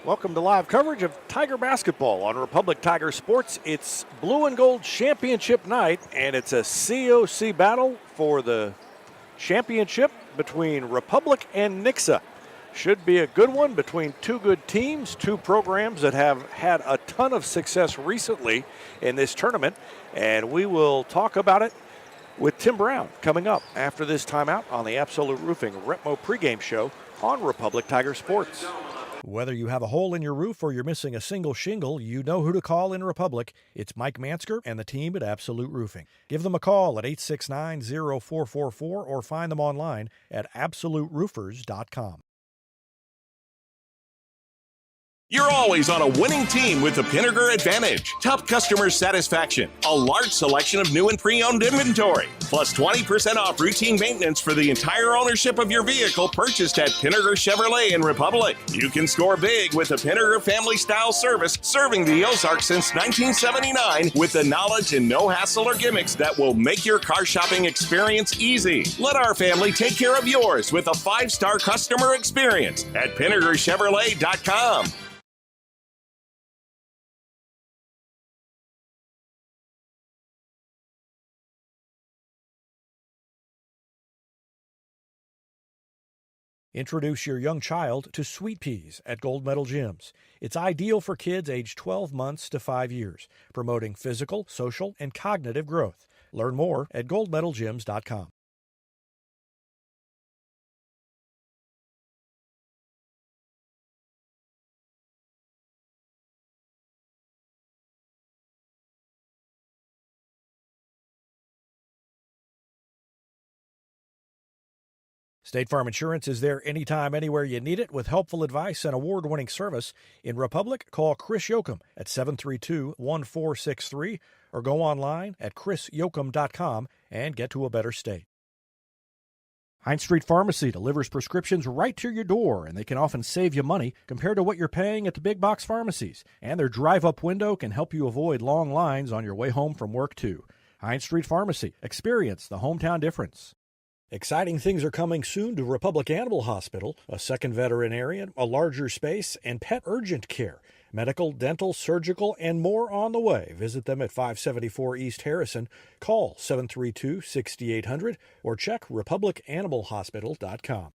Welcome to live coverage of Tiger basketball on Republic Tiger Sports. It's blue and gold championship night, and it's a COC battle for the championship between Republic and Nixa. Should be a good one between two good teams, two programs that have had a ton of success recently in this tournament, and we will talk about it with Tim Brown coming up after this timeout on the Absolute Roofing Retmo pregame show on Republic Tiger Sports. Whether you have a hole in your roof or you're missing a single shingle, you know who to call in Republic. It's Mike Mansker and the team at Absolute Roofing. Give them a call at 869-0444 or find them online at absoluteroofers.com. You're always on a winning team with the Pinnaker Advantage. Top customer satisfaction, a large selection of new and pre-owned inventory, plus 20% off routine maintenance for the entire ownership of your vehicle purchased at Pinnaker Chevrolet in Republic. You can score big with the Pinnaker family-style service serving the Ozarks since 1979 with the knowledge and no hassle or gimmicks that will make your car shopping experience easy. Let our family take care of yours with a 5-star customer experience at PinnakerChevrolet.com. Introduce your young child to Sweet Peas at Gold Medal Gyms. It's ideal for kids aged 12 months to 5 years, promoting physical, social, and cognitive growth. Learn more at goldmedalgyms.com. State Farm Insurance is there anytime, anywhere you need it with helpful advice and award-winning service. In Republic, call Chris Yoakum at 732-1463 or go online at chrisyoakum.com and get to a better state. Heinz Street Pharmacy delivers prescriptions right to your door, and they can often save you money compared to what you're paying at the big box pharmacies. And their drive-up window can help you avoid long lines on your way home from work, too. Heinz Street Pharmacy. Experience the hometown difference. Exciting things are coming soon to Republic Animal Hospital, a second veterinarian, a larger space, and pet urgent care. Medical, dental, surgical, and more on the way. Visit them at 574 East Harrison. Call 732-6800 or check republicanimalhospital.com.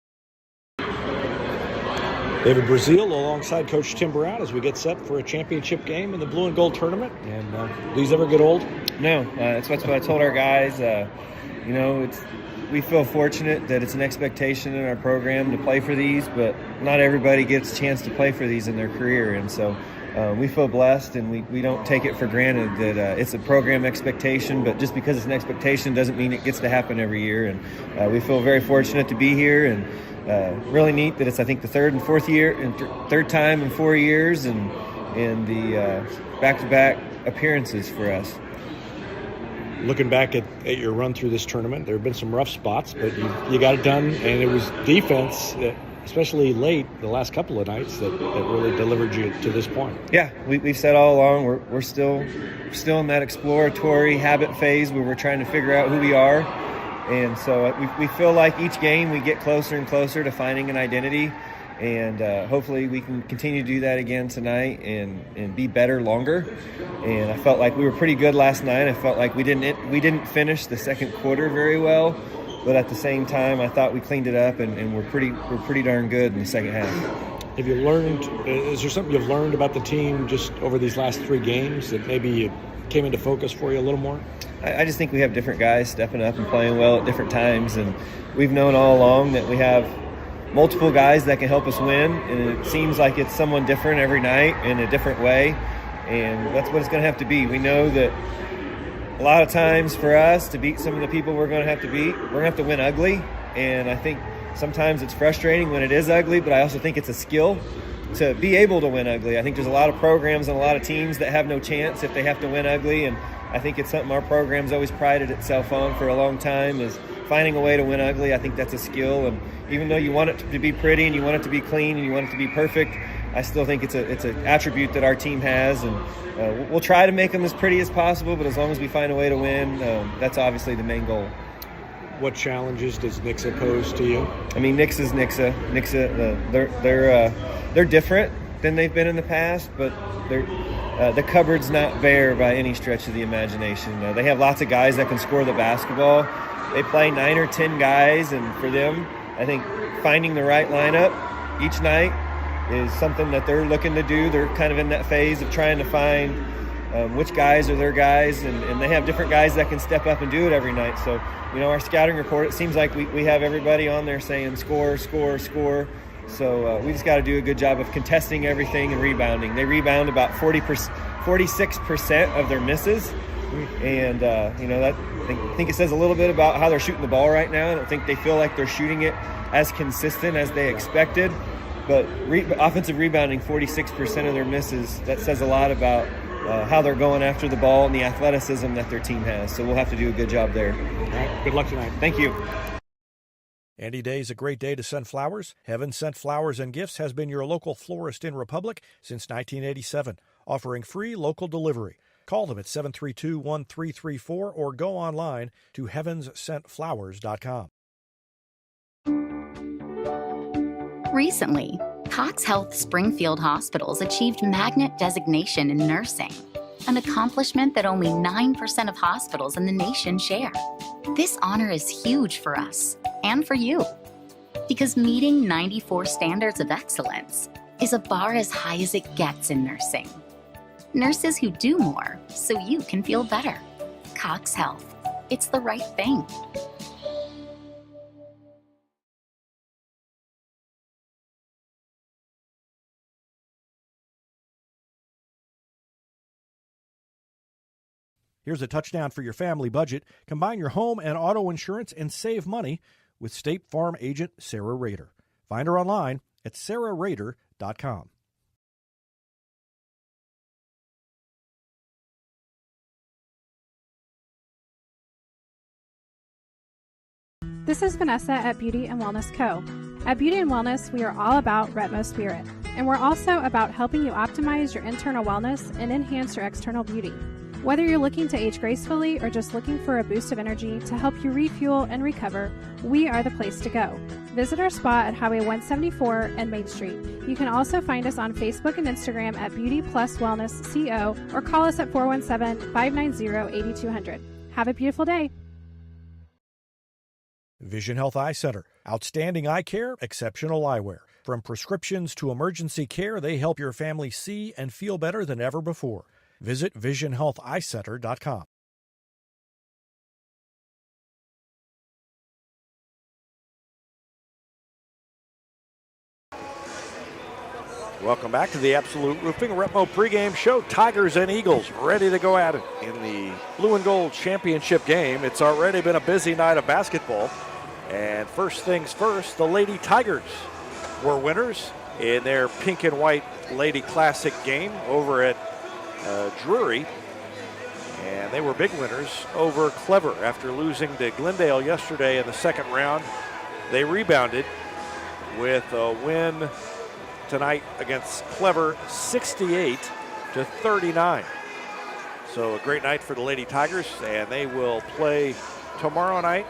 David Brazil alongside Coach Tim Brown as we get set for a championship game in the blue and gold tournament. And these ever get old? No, that's what I told our guys. We feel fortunate that it's an expectation in our program to play for these, but not everybody gets a chance to play for these in their career. And so we feel blessed, and we don't take it for granted that it's a program expectation, but just because it's an expectation doesn't mean it gets to happen every year. And we feel very fortunate to be here, and really neat that it's, I think, the third time in 4 years, and the back-to-back appearances for us. Looking back at your run through this tournament, there have been some rough spots, but you got it done, and it was defense, especially late the last couple of nights, that really delivered you to this point. Yeah, we've said all along we're still in that exploratory habit phase where we're trying to figure out who we are, and so we feel like each game we get closer and closer to finding an identity. And hopefully we can continue to do that again tonight and be better longer. And I felt like we were pretty good last night. I felt like we didn't finish the second quarter very well, but at the same time I thought we cleaned it up and we're pretty darn good in the second half. Have you learned? Is there something you've learned about the team just over these last 3 games that maybe came into focus for you a little more? I just think we have different guys stepping up and playing well at different times, and we've known all along that we have multiple guys that can help us win, and it seems like it's someone different every night in a different way, and that's what it's going to have to be. We know that a lot of times for us to beat some of the people we're going to have to beat, we're going to have to win ugly, and I think sometimes it's frustrating when it is ugly, but I also think it's a skill to be able to win ugly. I think there's a lot of programs and a lot of teams that have no chance if they have to win ugly, and I think it's something our program's always prided itself on for a long time, is finding a way to win ugly. I think that's a skill, and even though you want it to be pretty and you want it to be clean and you want it to be perfect, I still think it's an attribute that our team has, and we'll try to make them as pretty as possible, but as long as we find a way to win, that's obviously the main goal. What challenges does Nixa pose to you? I mean, Nixa's Nixa. They're different. than they've been in the past, but the cupboard's not bare by any stretch of the imagination. They have lots of guys that can score the basketball. They play 9 or 10 guys, and for them, I think finding the right lineup each night is something that they're looking to do. They're kind of in that phase of trying to find which guys are their guys, and they have different guys that can step up and do it every night. So, our scouting report, it seems like we have everybody on there saying score, score, score. So we just got to do a good job of contesting everything and rebounding. They rebound about 46% of their misses, and that I think it says a little bit about how they're shooting the ball right now. I don't think they feel like they're shooting it as consistent as they expected, but offensive rebounding 46% of their misses, that says a lot about how they're going after the ball and the athleticism that their team has. So we'll have to do a good job there. All right, good luck tonight. Thank you. Any day is a great day to send flowers. Heaven Sent Flowers and Gifts has been your local florist in Republic since 1987, offering free local delivery. Call them at 732-1334 or go online to heavenssentflowers.com. Recently, Cox Health Springfield Hospitals achieved Magnet designation in nursing, an accomplishment that only 9% of hospitals in the nation share. This honor is huge for us and for you, because meeting 94 standards of excellence is a bar as high as it gets in nursing. Nurses who do more so you can feel better. Cox Health. It's the right thing. Here's a touchdown for your family budget. Combine your home and auto insurance and save money with State Farm agent Sarah Rader. Find her online at sarahrader.com. This is Vanessa at Beauty and Wellness Co. At Beauty and Wellness, we are all about Retmo Spirit, and we're also about helping you optimize your internal wellness and enhance your external beauty. Whether you're looking to age gracefully or just looking for a boost of energy to help you refuel and recover, we are the place to go. Visit our spa at Highway 174 and Main Street. You can also find us on Facebook and Instagram at Beauty Plus Wellness CO or call us at 417-590-8200. Have a beautiful day. Vision Health Eye Center. Outstanding eye care, exceptional eyewear. From prescriptions to emergency care, they help your family see and feel better than ever before. Visit visionhealtheyecenter.com. Welcome back to the Absolute Roofing Retmo pregame show. Tigers and Eagles ready to go at it in the blue and gold championship game. It's already been a busy night of basketball. And first things first, the Lady Tigers were winners in their pink and white Lady Classic game over at Drury. And they were big winners over Clever after losing to Glendale yesterday in the second round. They rebounded with a win tonight against Clever, 68-39. So a great night for the Lady Tigers, and they will play tomorrow night.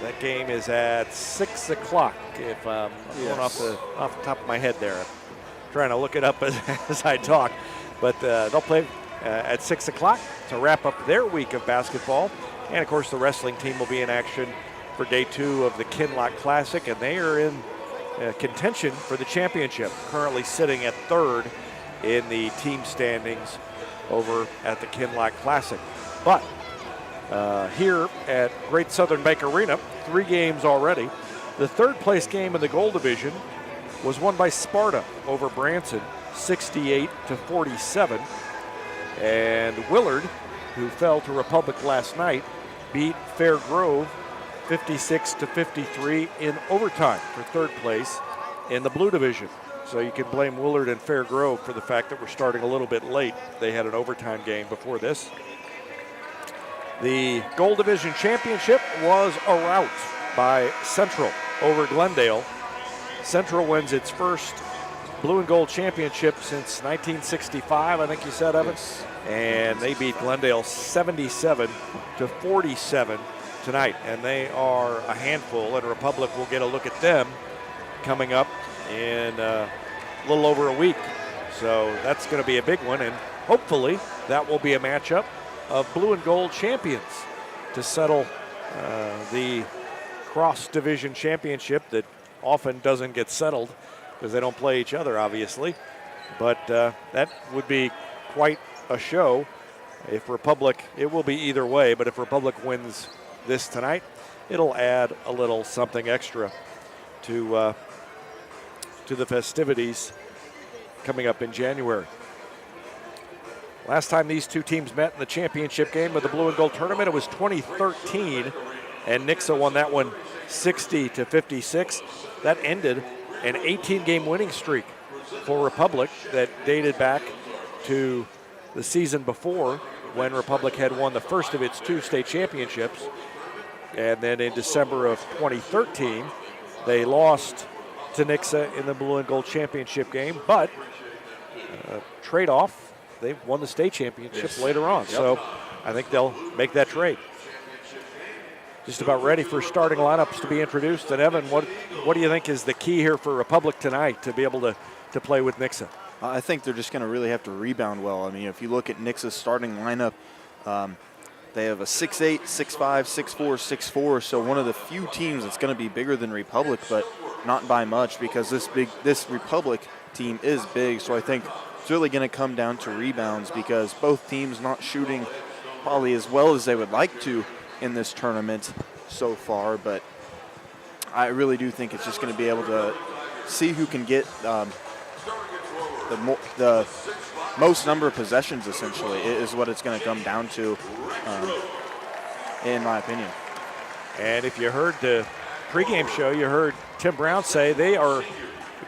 That game is at 6 o'clock, if I'm going off the top of my head there. I'm trying to look it up as I talk. But they'll play at 6 o'clock to wrap up their week of basketball. And, of course, the wrestling team will be in action for day 2 of the Kinloch Classic, and they are in contention for the championship, currently sitting at 3rd in the team standings over at the Kinloch Classic. But here at Great Southern Bank Arena, 3 games already. The third place game in the gold division was won by Sparta over Branson, 68-47. And Willard, who fell to Republic last night, beat Fair Grove 56-53 in overtime for third place in the blue division. So you can blame Willard and Fair Grove for the fact that we're starting a little bit late. They had an overtime game before this. The Gold Division Championship was a rout by Central over Glendale. Central wins its first blue and gold championship since 1965, I think you said, Evan. Yes. And they beat Glendale 77-47 tonight. And they are a handful, and Republic will get a look at them coming up in a little over a week. So that's going to be a big one, and hopefully that will be a matchup of blue and gold champions to settle the cross-division championship that often doesn't get settled because they don't play each other, obviously. But that would be quite a show. If Republic, it will be either way, but if Republic wins this tonight, it'll add a little something extra to the festivities coming up in January. Last time these two teams met in the championship game of the blue and gold tournament, it was 2013, and Nixa won that one 60-56. That ended an 18-game winning streak for Republic that dated back to the season before when Republic had won the first of its two state championships. And then in December of 2013, they lost to Nixa in the blue and gold championship game, but trade-off, they won the state championship later on. Yep. So I think they'll make that trade. Just about ready for starting lineups to be introduced. And Evan, what do you think is the key here for Republic tonight to be able to play with Nixa? I think they're just going to really have to rebound well. I mean, if you look at Nixa's starting lineup, they have a 6'8", 6'5", 6'4", 6'4", so one of the few teams that's going to be bigger than Republic, but not by much because this Republic team is big. So I think it's really going to come down to rebounds because both teams not shooting probably as well as they would like to in this tournament so far, but I really do think it's just going to be able to see who can get the most number of possessions, essentially, is what it's going to come down to, in my opinion. And if you heard the pregame show, you heard Tim Brown say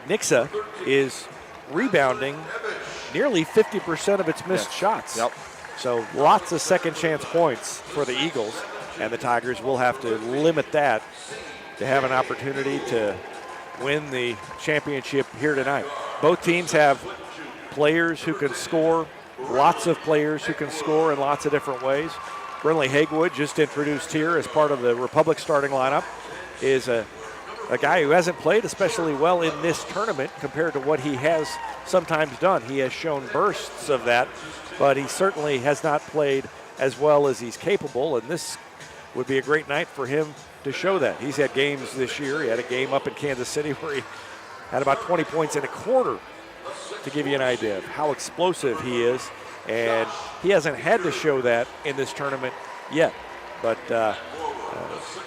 Nixa is rebounding nearly 50% of its missed shots. Yep. So lots of second chance points for the Eagles, and the Tigers will have to limit that to have an opportunity to win the championship here tonight. Both teams have players who can score, lots of players who can score in lots of different ways. Brinley Hagewood, just introduced here as part of the Republic starting lineup, is a guy who hasn't played especially well in this tournament compared to what he has sometimes done. He has shown bursts of that, but he certainly has not played as well as he's capable, and this would be a great night for him to show that. He's had games this year. He had a game up in Kansas City where he had about 20 points in a quarter, to give you an idea of how explosive he is. And he hasn't had to show that in this tournament yet. But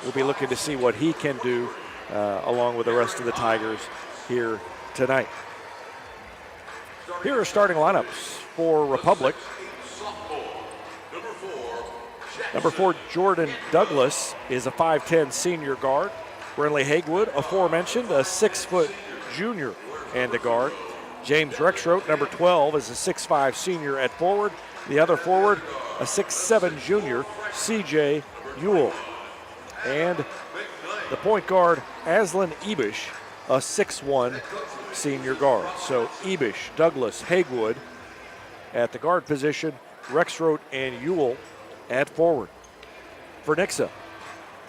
we'll be looking to see what he can do along with the rest of the Tigers here tonight. Here are starting lineups for Republic. Number 4, Jordan Douglas is a 5'10 senior guard. Brinley Hagewood, aforementioned, a 6-foot junior and a guard. James Rexroth, number 12, is a 6'5 senior at forward. The other forward, a 6'7 junior, CJ Ewell. And the point guard, Aslan Ibish, a 6'1 senior guard. So Ibish, Douglas, Hagewood at the guard position, Rexroth and Ewell at forward. For Nixa,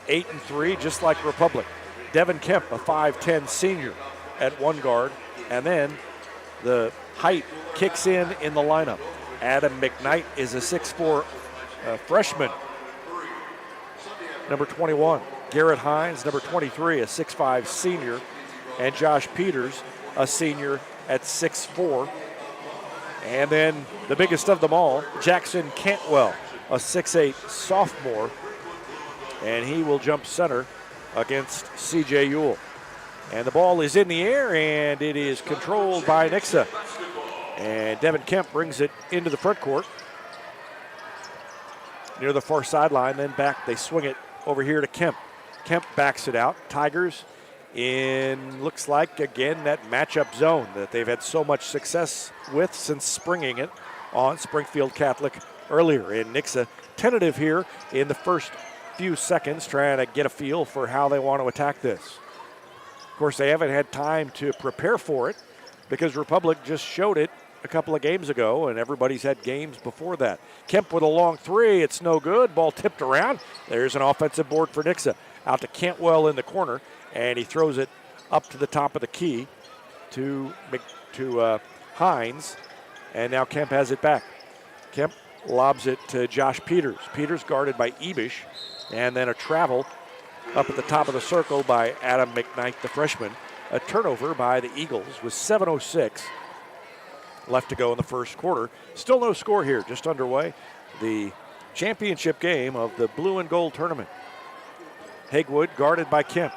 8-3, just like Republic. Devin Kemp, a 5'10 senior at one guard. And then the height kicks in the lineup. Adam McKnight is a 6'4 freshman. Number 21, Garrett Hines, number 23, a 6'5 senior. And Josh Peters, a senior at 6'4. And then the biggest of them all, Jackson Cantwell, a 6'8 sophomore. And he will jump center against CJ Ewell. And the ball is in the air, and it is controlled by Nixa. And Devin Kemp brings it into the front court near the far sideline. Then back, they swing it over here to Kemp. Kemp backs it out. Tigers in, looks like, again, that matchup zone that they've had so much success with since springing it on Springfield Catholic earlier. And Nixa tentative here in the first few seconds, trying to get a feel for how they want to attack this. Of course, they haven't had time to prepare for it because Republic just showed it a couple of games ago, and everybody's had games before that. Kemp with a long three. It's no good. Ball tipped around. There's an offensive board for Nixa. Out to Cantwell in the corner, and he throws it up to the top of the key to Hines. And now Kemp has it back. Kemp lobs it to Josh Peters. Peters guarded by Ebish. And then a travel up at the top of the circle by Adam McKnight, the freshman. A turnover by the Eagles with 7:06 left to go in the first quarter. Still no score here, just underway. The championship game of the blue and gold tournament. Hagewood guarded by Kemp.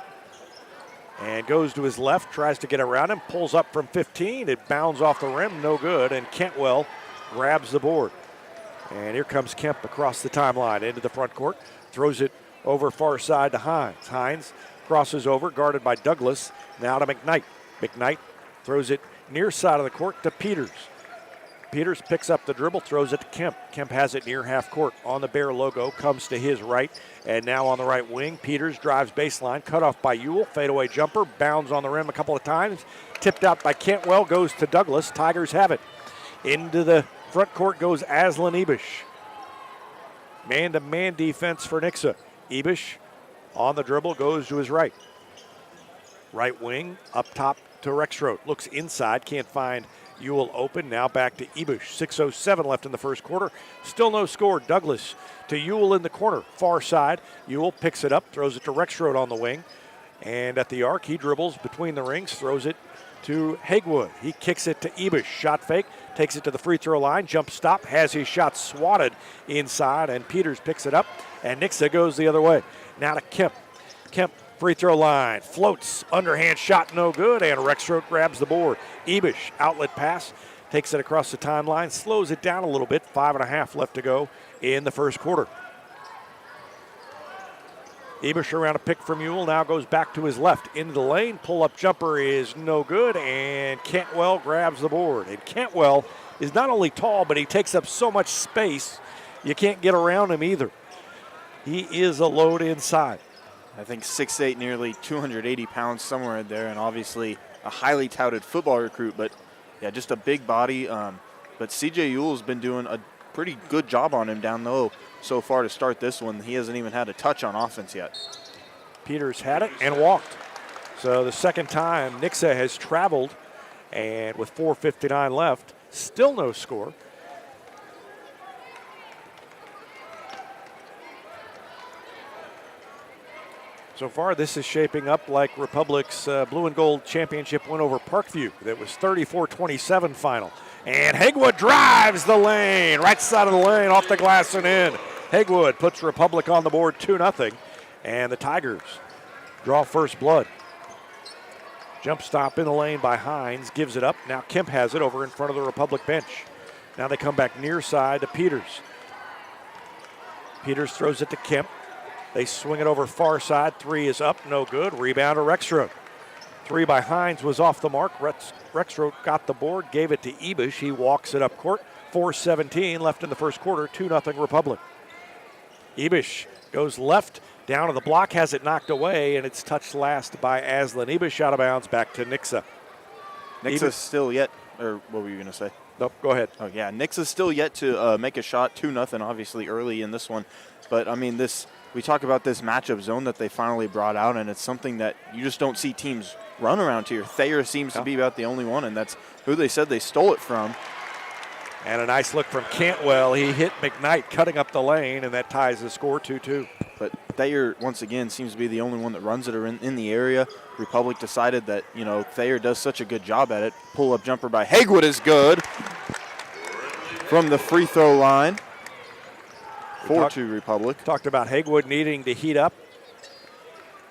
And goes to his left, tries to get around him, pulls up from 15. It bounds off the rim, no good, and Cantwell grabs the board. And here comes Kemp across the timeline into the front court, throws it over far side to Hines. Hines crosses over, guarded by Douglas, now to McKnight. McKnight throws it near side of the court to Peters. Peters picks up the dribble, throws it to Kemp. Kemp has it near half court on the Bear logo, comes to his right, and now on the right wing, Peters drives baseline, cut off by Ewell, fadeaway jumper, bounds on the rim a couple of times, tipped out by Cantwell, goes to Douglas. Tigers have it. Into the front court goes Aslan Ebish. Man-to-man defense for Nixa. Ebish on the dribble, goes to his right. Right wing, up top to Rexroth. Looks inside, can't find Ewell open. Now back to Ebish. 6:07 left in the first quarter. Still no score. Douglas to Ewell in the corner. Far side. Ewell picks it up, throws it to Rexroth on the wing. And at the arc, he dribbles between the rings, throws it to Hagewood. He kicks it to Ebish. Shot fake, takes it to the free throw line. Jump stop, has his shot swatted inside, and Peters picks it up. And Nixa goes the other way. Now to Kemp. Kemp, free throw line, floats, underhand shot, no good, and Rexroth grabs the board. Ebish, outlet pass, takes it across the timeline, slows it down a little bit. 5.5 left to go in the first quarter. Ebish around a pick from Ewell, now goes back to his left, into the lane, pull-up jumper is no good, and Cantwell grabs the board. And Cantwell is not only tall, but he takes up so much space, you can't get around him either. He is a load inside. I think 6'8", nearly 280 pounds somewhere in there, and obviously a highly touted football recruit, but yeah, just a big body. But CJ Ewell's been doing a pretty good job on him down low so far to start this one. He hasn't even had a touch on offense yet. Peters had it and walked. So the second time Nixa has traveled, and with 4:59 left, still no score. So far, this is shaping up like Republic's blue and gold championship win over Parkview. That was 34-27 final. And Hagewood drives the lane, right side of the lane, off the glass and in. Hagewood puts Republic on the board 2-0, and the Tigers draw first blood. Jump stop in the lane by Hines, gives it up. Now Kemp has it over in front of the Republic bench. Now they come back near side to Peters. Peters throws it to Kemp. They swing it over far side. Three is up, no good. Rebound to Rexroth. Three by Hines was off the mark. Rexroth got the board, gave it to Ebish. He walks it up court. 4:17 left in the first quarter, 2-0 Republic. Ebish goes left, down to the block, has it knocked away, and it's touched last by Aslan Ebish, out of bounds, back to Nixa. Nixa's still yet, or what were you going to say? Nope, go ahead. Oh, yeah, Nixa's still yet to make a shot, 2-0, obviously early in this one. But, I mean, we talk about this matchup zone that they finally brought out, and it's something that you just don't see teams run around here. Thayer seems to be about the only one, and that's who they said they stole it from. And a nice look from Cantwell. He hit McKnight cutting up the lane, and that ties the score 2-2. But Thayer, once again, seems to be the only one that runs it or in the area. Republic decided that, Thayer does such a good job at it. Pull-up jumper by Hagewood is good from the free throw line. 4-2 Republic. Talked about Hagewood needing to heat up,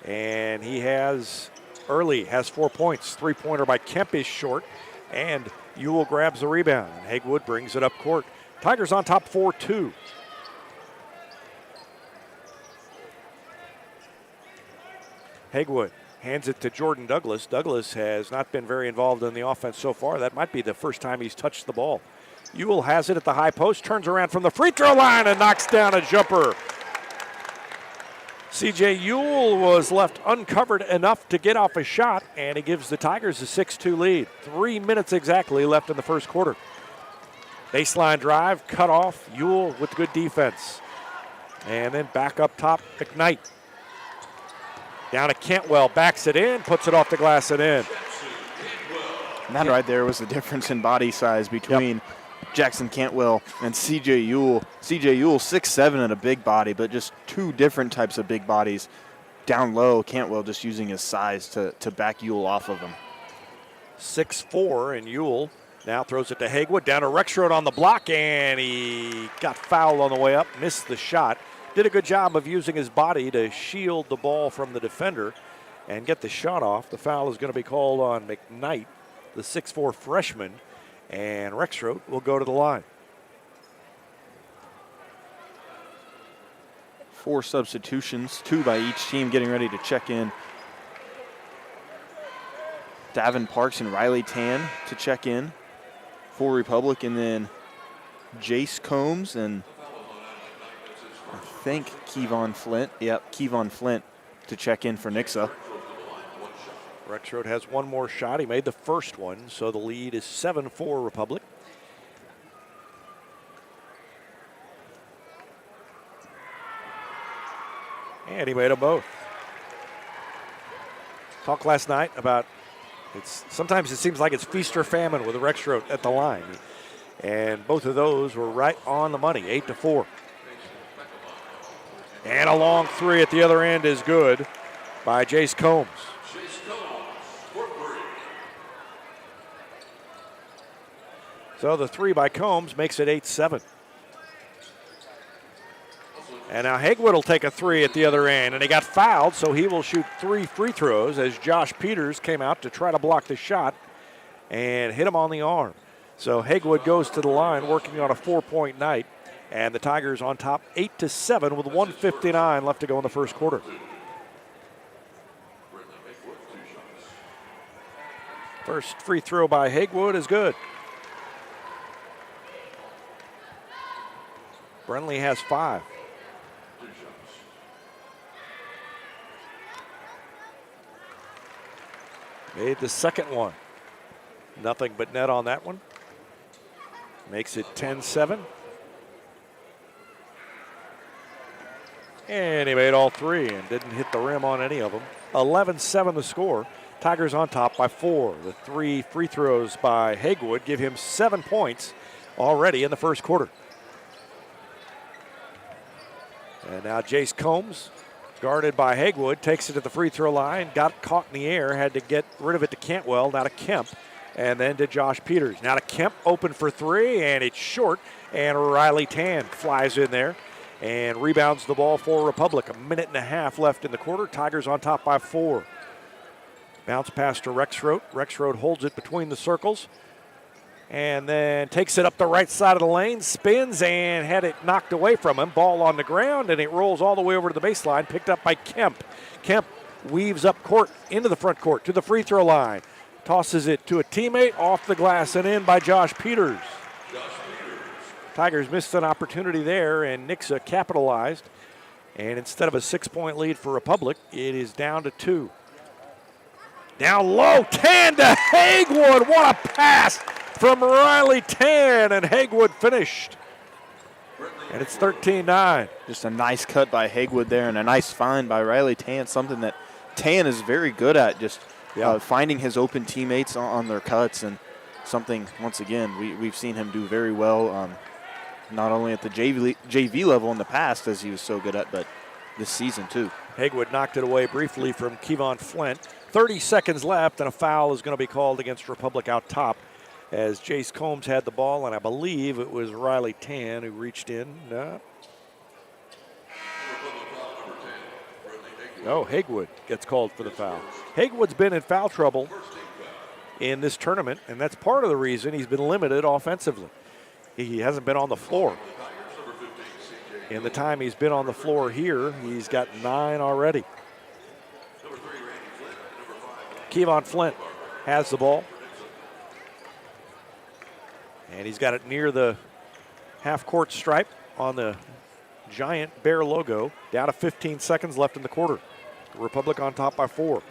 and he has 4 points. Three-pointer by Kemp is short, and Ewell grabs the rebound, and Hagewood brings it up court. Tigers on top 4-2. Hagewood hands it to Jordan Douglas. Douglas has not been very involved in the offense so far. That might be the first time he's touched the ball. Ewell has it at the high post, turns around from the free throw line and knocks down a jumper. CJ Ewell was left uncovered enough to get off a shot, and he gives the Tigers a 6-2 lead. 3 minutes exactly left in the first quarter. Baseline drive, cut off, Ewell with good defense. And then back up top, McKnight. Down to Cantwell, backs it in, puts it off the glass and in. And that right there was the difference in body size between Jackson Cantwell and C.J. Ewell. C.J. Ewell 6'7" and a big body, but just two different types of big bodies. Down low, Cantwell just using his size to back Ewell off of him. 6'4", and Ewell now throws it to Haywood. Down to Rexroad on the block, and he got fouled on the way up, missed the shot. Did a good job of using his body to shield the ball from the defender and get the shot off. The foul is going to be called on McKnight, the 6'4" freshman, and Rexroad will go to the line. 4 substitutions, 2 by each team getting ready to check in. Davin Parks and Riley Tan to check in for Republic, and then Jace Combs and I think Kevon Flint. Yep, Kevon Flint to check in for Nixa. Rexroad has one more shot. He made the first one, so the lead is 7-4 Republic. And he made them both. Talked last night about sometimes it seems like it's feast or famine with the Rexroad at the line. And both of those were right on the money, 8-4. And a long three at the other end is good by Jace Combs. So the three by Combs makes it 8-7. And now Haywood will take a three at the other end, and he got fouled, so he will shoot 3 free throws as Josh Peters came out to try to block the shot and hit him on the arm. So Haywood goes to the line working on a 4-point night, and the Tigers on top 8-7 with 1:59 left to go in the first quarter. First free throw by Haywood is good. Brenly has 5. Made the second one. Nothing but net on that one. Makes it 10-7. And he made all 3 and didn't hit the rim on any of them. 11-7 the score. Tigers on top by 4. The 3 free throws by Haywood give him 7 points already in the first quarter. And now Jace Combs, guarded by Haywood, takes it to the free throw line, got caught in the air, had to get rid of it to Cantwell, now to Kemp, and then to Josh Peters. Now to Kemp, open for 3, and it's short, and Riley Tan flies in there and rebounds the ball for Republic. 1.5 minutes left in the quarter. Tigers on top by 4. Bounce pass to Rexroad. Rexroad holds it between the circles and then takes it up the right side of the lane, spins and had it knocked away from him. Ball on the ground, and it rolls all the way over to the baseline, picked up by Kemp. Kemp weaves up court into the front court to the free throw line. Tosses it to a teammate, off the glass and in by Josh Peters. Tigers missed an opportunity there, and Nixa capitalized. And instead of a 6-point lead for Republic, it is down to 2. Down low, Tan to Haywood. What a pass from Riley Tan, and Haywood finished. And it's 13-9. Just a nice cut by Haywood there and a nice find by Riley Tan, something that Tan is very good at, just finding his open teammates on their cuts, and something, once again, we've seen him do very well, not only at the JV level in the past, as he was so good at, but this season too. Haywood knocked it away briefly from Kevon Flint. 30 seconds left, and a foul is going to be called against Republic out top as Jace Combs had the ball, and I believe it was Riley Tan who reached in. No, Haywood gets called for the foul. Haywood's been in foul trouble in this tournament, and that's part of the reason he's been limited offensively. He hasn't been on the floor. In the time he's been on the floor here, he's got 9 already. Kevon Flint has the ball. And he's got it near the half-court stripe on the giant Bear logo. Down to 15 seconds left in the quarter. Republic on top by 4.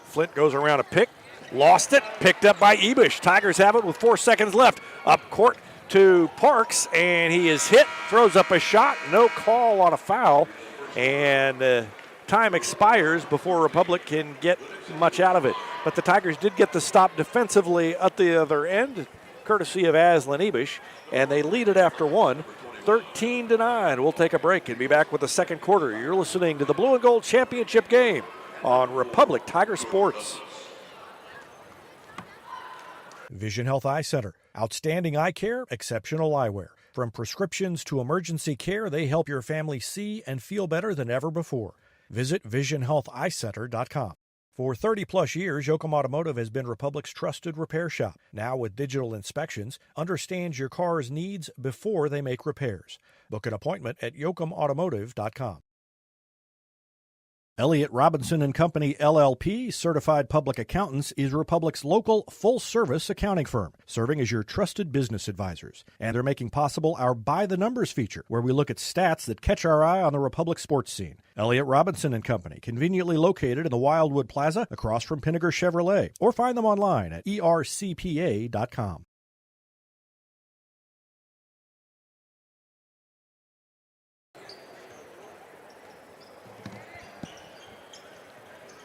Flint goes around a pick. Lost it. Picked up by Ebish. Tigers have it with 4 seconds left. Up court to Parks, and he is hit, throws up a shot, no call on a foul, and time expires before Republic can get much out of it. But the Tigers did get the stop defensively at the other end, courtesy of Aslan Ibish, and they lead it after one, 13-9. We'll take a break and be back with the second quarter. You're listening to the Blue and Gold Championship game on Republic Tiger Sports. Vision Health Eye Center. Outstanding eye care, exceptional eyewear. From prescriptions to emergency care, they help your family see and feel better than ever before. Visit visionhealtheyecenter.com. For 30-plus years, Yoakum Automotive has been Republic's trusted repair shop. Now with digital inspections, understands your car's needs before they make repairs. Book an appointment at yoakumautomotive.com. Elliott Robinson and Company, LLP, Certified Public Accountants, is Republic's local full-service accounting firm, serving as your trusted business advisors. And they're making possible our By the Numbers feature, where we look at stats that catch our eye on the Republic sports scene. Elliott Robinson and Company, conveniently located in the Wildwood Plaza across from Pinnaker Chevrolet, or find them online at ercpa.com.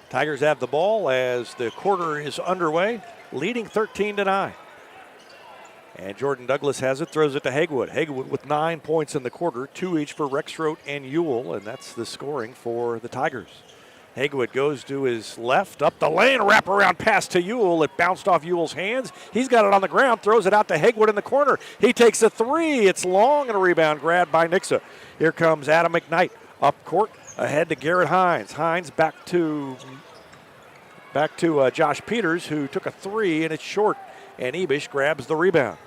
Tigers have the ball as the quarter is underway, leading 13-9. And Jordan Douglas has it, throws it to Hagwood. Hagwood with 9 points in the quarter, 2 each for Rexroth and Ewell, and that's the scoring for the Tigers. Hagwood goes to his left, up the lane, wraparound pass to Ewell. It bounced off Ewell's hands. He's got it on the ground, throws it out to Hagwood in the corner. He takes a three. It's long, and a rebound grabbed by Nixa. Here comes Adam McKnight up court, ahead to Garrett Hines. Hines back to Josh Peters, who took a three, and it's short, and Ibish grabs the rebound.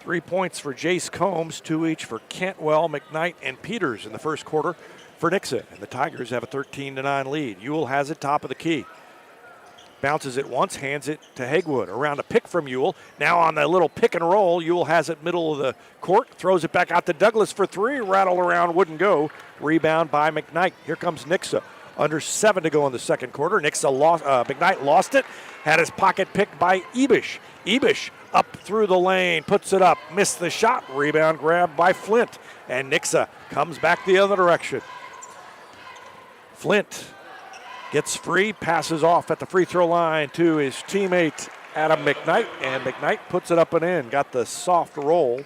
3 points for Jace Combs, 2 each for Cantwell, McKnight, and Peters in the first quarter for Nixa. And the Tigers have a 13-9 lead. Ewell has it top of the key. Bounces it once, hands it to Hagwood. Around a pick from Ewell. Now on the little pick and roll, Ewell has it middle of the court, throws it back out to Douglas for three, rattle around, wouldn't go. Rebound by McKnight. Here comes Nixa. Under 7 to go in the second quarter. McKnight lost it, had his pocket picked by Ibish. Ibish up through the lane, puts it up, missed the shot, rebound grabbed by Flint, and Nixa comes back the other direction. Flint gets free, passes off at the free throw line to his teammate Adam McKnight, and McKnight puts it up and in, got the soft roll,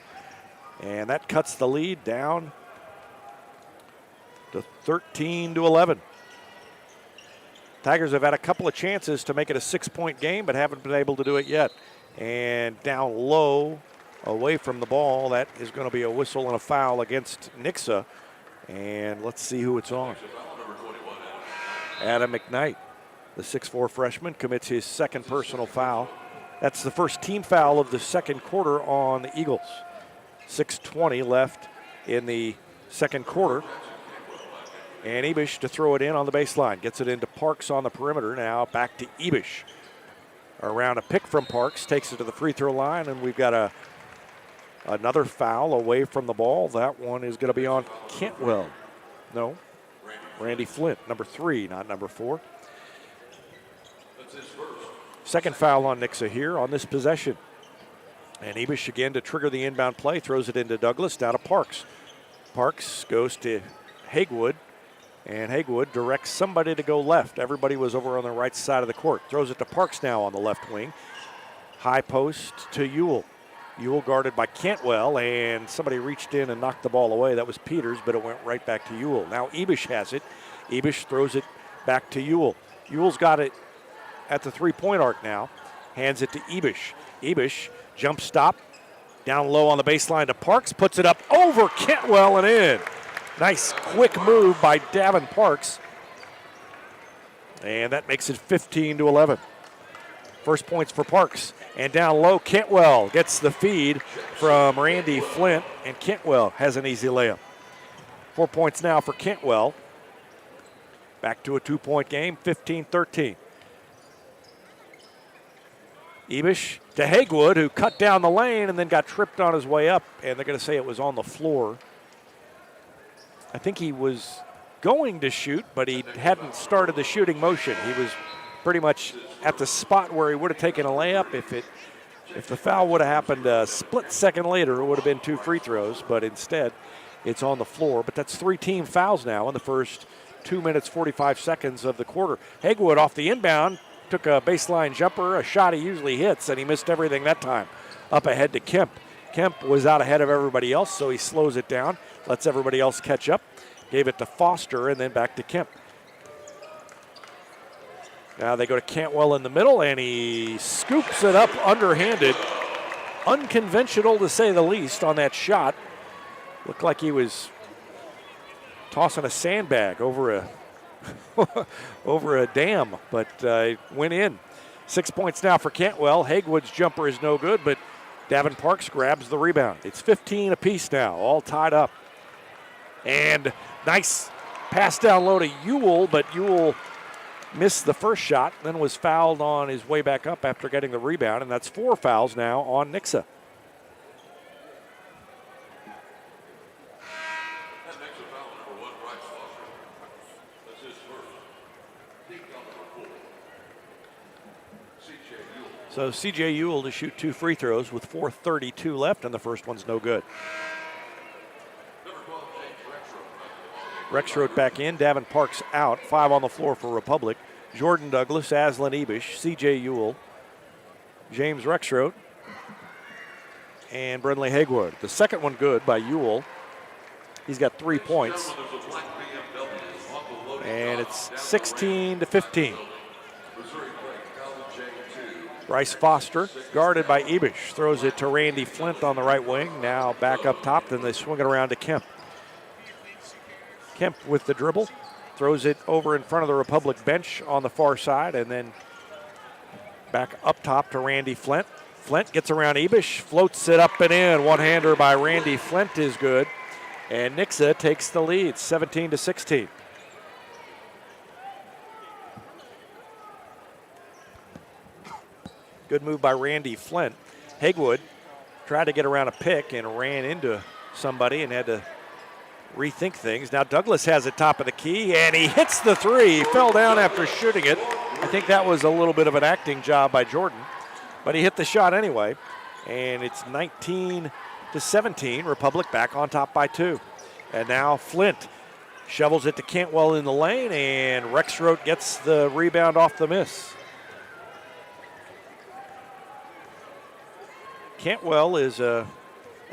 and that cuts the lead down to 13-11. Tigers have had a couple of chances to make it a 6-point game, but haven't been able to do it yet. And down low, away from the ball, that is going to be a whistle and a foul against Nixa. And let's see who it's on. Adam McKnight, the 6'4 freshman, commits his second personal foul. That's the first team foul of the second quarter on the Eagles. 6:20 left in the second quarter. And Ibish to throw it in on the baseline. Gets it into Parks on the perimeter. Now back to Ibish. Around a pick from Parks. Takes it to the free throw line. And we've got another foul away from the ball. That one is going to be on Cantwell. No. Randy Flint, number 3, not number 4. Second foul on Nixa here on this possession. And Ibish again to trigger the inbound play. Throws it into Douglas. Down to Parks. Parks goes to Hagwood. And Hagwood directs somebody to go left. Everybody was over on the right side of the court. Throws it to Parks now on the left wing. High post to Ewell. Ewell guarded by Cantwell, and somebody reached in and knocked the ball away. That was Peters, but it went right back to Ewell. Now Ibish has it. Ibish throws it back to Ewell. Ewell's got it at the three-point arc now. Hands it to Ibish. Ibish, jump stop, down low on the baseline to Parks. Puts it up over Cantwell and in. Nice quick move by Davin Parks. And that makes it 15-11. First points for Parks. And down low, Cantwell gets the feed from Randy Flint. And Cantwell has an easy layup. 4 points now for Cantwell. Back to a 2-point game, 15-13. Ibish to Hagwood, who cut down the lane and then got tripped on his way up. And they're going to say it was on the floor. I think he was going to shoot, but he hadn't started the shooting motion. He was pretty much at the spot where he would have taken a layup if it If the foul would have happened a split second later, it would have been 2 free throws, but instead it's on the floor. But that's 3 team fouls now in the first 2 minutes, 45 seconds of the quarter. Hagwood off the inbound, took a baseline jumper, a shot he usually hits, and he missed everything that time. Up ahead to Kemp. Kemp was out ahead of everybody else, so he slows it down, lets everybody else catch up, gave it to Foster, and then back to Kemp. Now they go to Cantwell in the middle, and he scoops it up underhanded. Unconventional, to say the least, on that shot. Looked like he was tossing a sandbag over a over a dam, but it went in. 6 points now for Cantwell. Hagwood's jumper is no good, but Davin Parks grabs the rebound. It's 15 apiece now, all tied up. And nice pass down low to Ewell, but Ewell missed the first shot, then was fouled on his way back up after getting the rebound, and that's 4 fouls now on Nixa. So C.J. Ewell to shoot 2 free throws with 4:32 left, and the first one's no good. Rexroth back in, Davin Parks out. 5 on the floor for Republic. Jordan Douglas, Aslan Ebish, C.J. Ewell, James Rexroth, and Brentley Hagwood. The second one good by Ewell. He's got 3 points. And it's 16-15. Bryce Foster, guarded by Ebish, throws it to Randy Flint on the right wing. Now back up top, then they swing it around to Kemp. Kemp with the dribble, throws it over in front of the Republic bench on the far side, and then back up top to Randy Flint. Flint gets around Ebish, floats it up and in. One-hander by Randy Flint is good, and Nixa takes the lead, 17-16. Good move by Randy Flint. Hagwood tried to get around a pick and ran into somebody and had to rethink things. Now Douglas has it top of the key, and he hits the 3. He fell down after shooting it. I think that was a little bit of an acting job by Jordan, but he hit the shot anyway, and it's 19-17. Republic back on top by 2. And now Flint shovels it to Cantwell in the lane, and Rexroth gets the rebound off the miss. Cantwell is an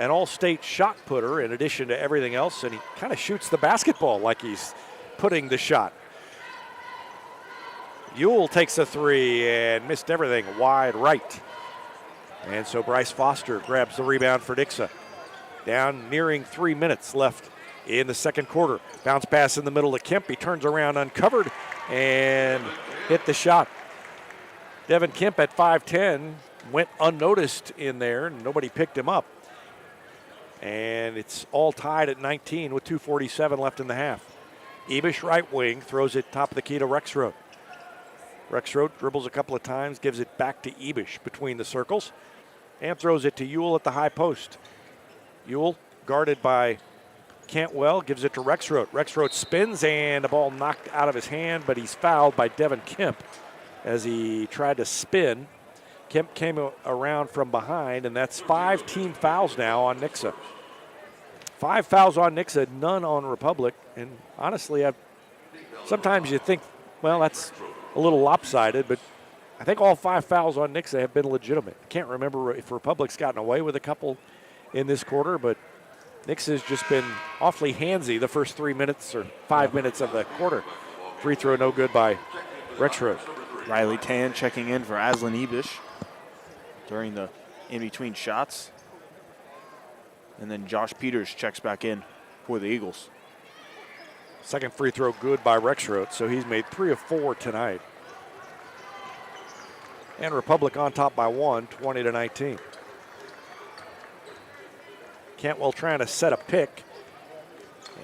all-state shot putter in addition to everything else, and he kind of shoots the basketball like he's putting the shot. Ewell takes a 3 and missed everything wide right. And so Bryce Foster grabs the rebound for Nixa. Down nearing 3 minutes left in the second quarter. Bounce pass in the middle to Kemp. He turns around uncovered and hit the shot. Devin Kemp at 5'10", went unnoticed in there, and nobody picked him up. And it's all tied at 19 with 2:47 left in the half. Ebish right wing throws it top of the key to Rexroth. Rexroth dribbles a couple of times, gives it back to Ebish between the circles, and throws it to Ewell at the high post. Ewell, guarded by Cantwell, gives it to Rexroth. Rexroth spins, and the ball knocked out of his hand, but he's fouled by Devin Kemp as he tried to spin. Kemp came around from behind, and that's 5 team fouls now on Nixa. 5 fouls on Nixa, none on Republic. And honestly, sometimes you think, well, that's a little lopsided, but I think all 5 fouls on Nixa have been legitimate. I can't remember if Republic's gotten away with a couple in this quarter, but Nixa's just been awfully handsy the first 3 minutes or 5 minutes of the quarter. Free throw no good by Rexroth. Riley Tan checking in for Aslan Ebish during the in-between shots. And then Josh Peters checks back in for the Eagles. Second free throw good by Rexroth, so he's made 3 of 4 tonight. And Republic on top by 1, 20-19. Cantwell trying to set a pick,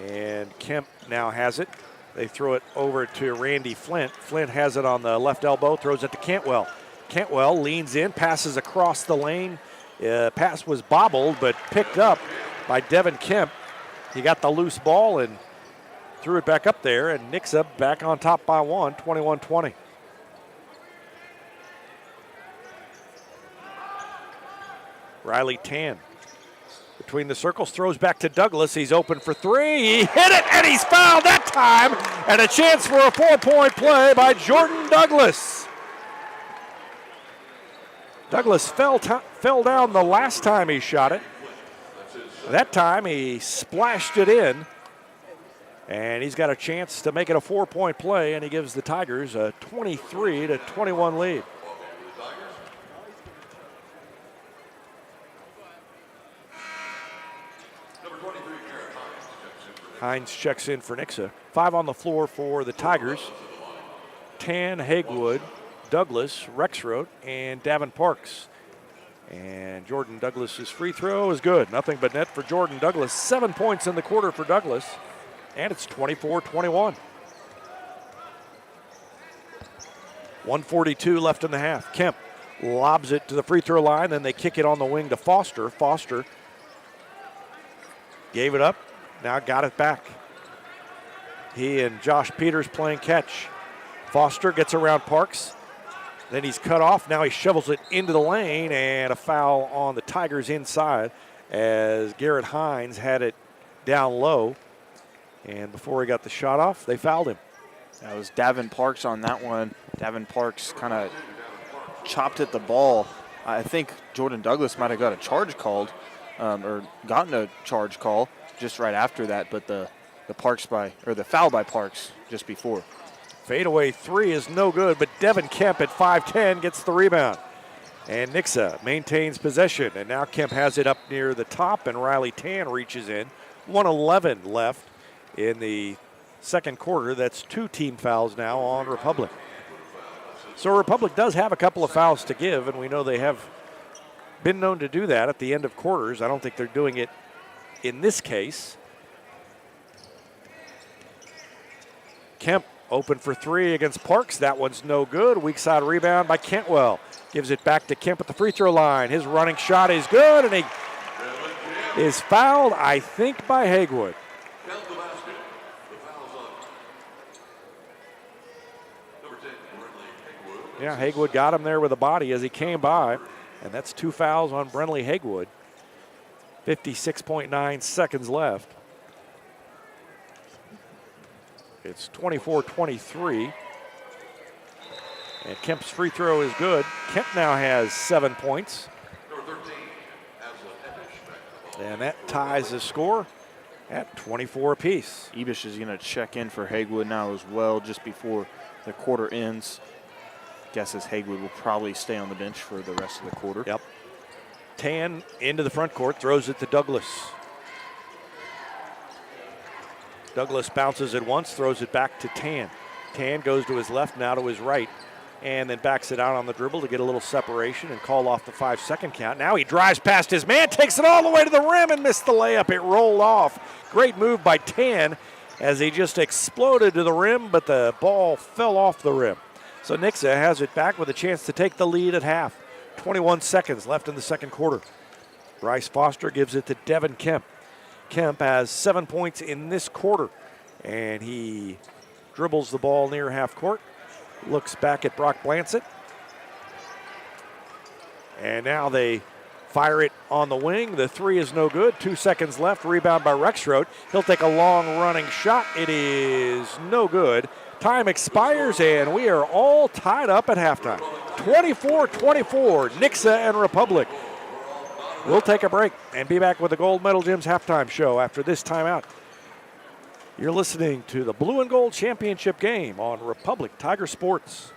and Kemp now has it. They throw it over to Randy Flint. Flint has it on the left elbow, throws it to Cantwell. Cantwell leans in, passes across the lane. Pass was bobbled, but picked up by Devin Kemp. He got the loose ball and threw it back up there, and Nixa back on top by 1, 21-20. Riley Tan between the circles, throws back to Douglas. He's open for three. He hit it, and he's fouled that time. And a chance for a 4-point play by Jordan Douglas. Douglas fell down the last time he shot it. That time he splashed it in. And he's got a chance to make it a 4-point play, and he gives the Tigers a 23-21 lead. Hines checks in for Nixa. 5 on the floor for the Tigers. Tan, Hagewood, Douglas, Rexroth, and Davin Parks. And Jordan Douglas's free throw is good. Nothing but net for Jordan Douglas. 7 points in the quarter for Douglas. And it's 24-21. 1:42 left in the half. Kemp lobs it to the free throw line. Then they kick it on the wing to Foster. Foster gave it up. Now got it back. He and Josh Peters playing catch. Foster gets around Parks. Then he's cut off. Now he shovels it into the lane, and a foul on the Tigers inside as Garrett Hines had it down low. And before he got the shot off, they fouled him. That was Davin Parks on that one. Davin Parks kind of chopped at the ball. I think Jordan Douglas might have got a charge called or gotten a charge call just right after that, but the foul by Parks just before. Fadeaway three is no good, but Devin Kemp at 5'10" gets the rebound. And Nixa maintains possession, and now Kemp has it up near the top, and Riley Tan reaches in. 1:11 left in the second quarter. That's 2 team fouls now on Republic. So Republic does have a couple of fouls to give, and we know they have been known to do that at the end of quarters. I don't think they're doing it in this case. Kemp open for three against Parks. That one's no good. Weak side rebound by Cantwell. Gives it back to Kemp at the free throw line. His running shot is good, and he is fouled, I think, by Hagewood. Yeah, Hagewood got him there with a body as he came by, and that's 2 fouls on Brentley Hagewood. 56.9 seconds left. It's 24-23. And Kemp's free throw is good. Kemp now has 7 points. And that ties the score at 24 apiece. Ebish is going to check in for Hagewood now as well just before the quarter ends. Guesses Hagewood will probably stay on the bench for the rest of the quarter. Yep. Tan into the front court, throws it to Douglas. Douglas bounces it once, throws it back to Tan. Tan goes to his left, now to his right, and then backs it out on the dribble to get a little separation and call off the 5-second count. Now he drives past his man, takes it all the way to the rim and missed the layup. It rolled off. Great move by Tan as he just exploded to the rim, but the ball fell off the rim. So Nixa has it back with a chance to take the lead at half. 21 seconds left in the second quarter. Bryce Foster gives it to Devin Kemp. Kemp has 7 points in this quarter, and he dribbles the ball near half court, looks back at Brock Blansett, and now they fire it on the wing. The three is no good. 2 seconds left. Rebound by Rexroth. He'll take a long running shot. It is no good. Time expires, and we are all tied up at halftime. 24-24, Nixa and Republic. We'll take a break and be back with the Gold Medal Gyms halftime show after this timeout. You're listening to the Blue and Gold Championship game on Republic Tiger Sports.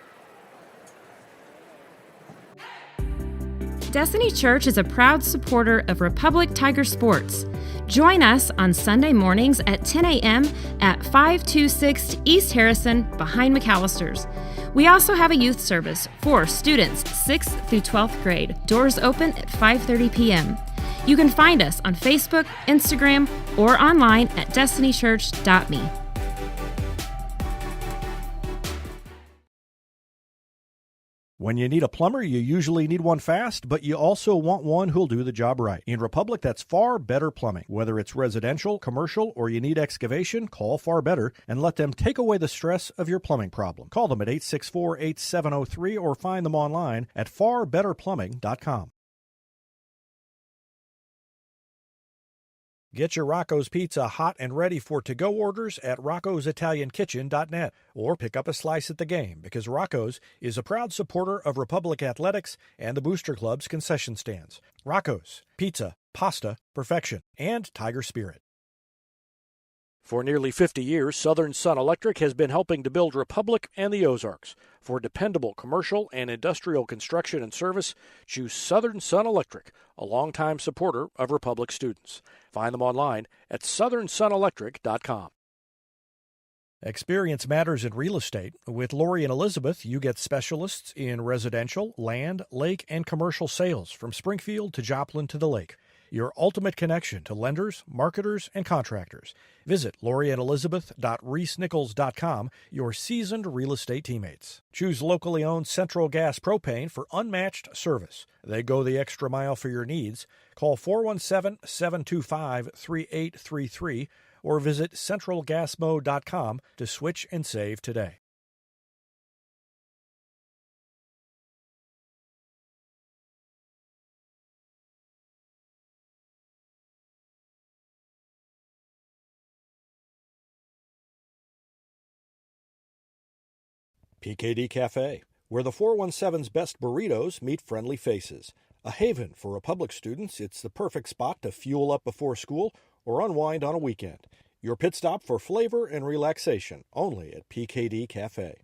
Destiny Church is a proud supporter of Republic Tiger Sports. Join us on Sunday mornings at 10 a.m. at 526 East Harrison behind McAllister's. We also have a youth service for students 6th through 12th grade. Doors open at 5:30 p.m. You can find us on Facebook, Instagram, or online at destinychurch.me. When you need a plumber, you usually need one fast, but you also want one who'll do the job right. In Republic, that's Far Better Plumbing. Whether it's residential, commercial, or you need excavation, call Far Better and let them take away the stress of your plumbing problem. Call them at 864-8703 or find them online at farbetterplumbing.com. Get your Rocco's Pizza hot and ready for to-go orders at roccositaliankitchen.net or pick up a slice at the game because Rocco's is a proud supporter of Republic Athletics and the Booster Club's concession stands. Rocco's, pizza, pasta, perfection, and Tiger Spirit. For nearly 50 years, Southern Sun Electric has been helping to build Republic and the Ozarks. For dependable commercial and industrial construction and service, choose Southern Sun Electric, a longtime supporter of Republic students. Find them online at southernsunelectric.com. Experience matters in real estate. With Lori and Elizabeth, you get specialists in residential, land, lake, and commercial sales from Springfield to Joplin to the lake. Your ultimate connection to lenders, marketers, and contractors. Visit loriandelizabeth.reesnichols.com, your seasoned real estate teammates. Choose locally owned Central Gas Propane for unmatched service. They go the extra mile for your needs. Call 417-725-3833 or visit centralgasmo.com to switch and save today. PKD Cafe, where the 417's best burritos meet friendly faces. A haven for Republic students, it's the perfect spot to fuel up before school or unwind on a weekend. Your pit stop for flavor and relaxation, only at PKD Cafe.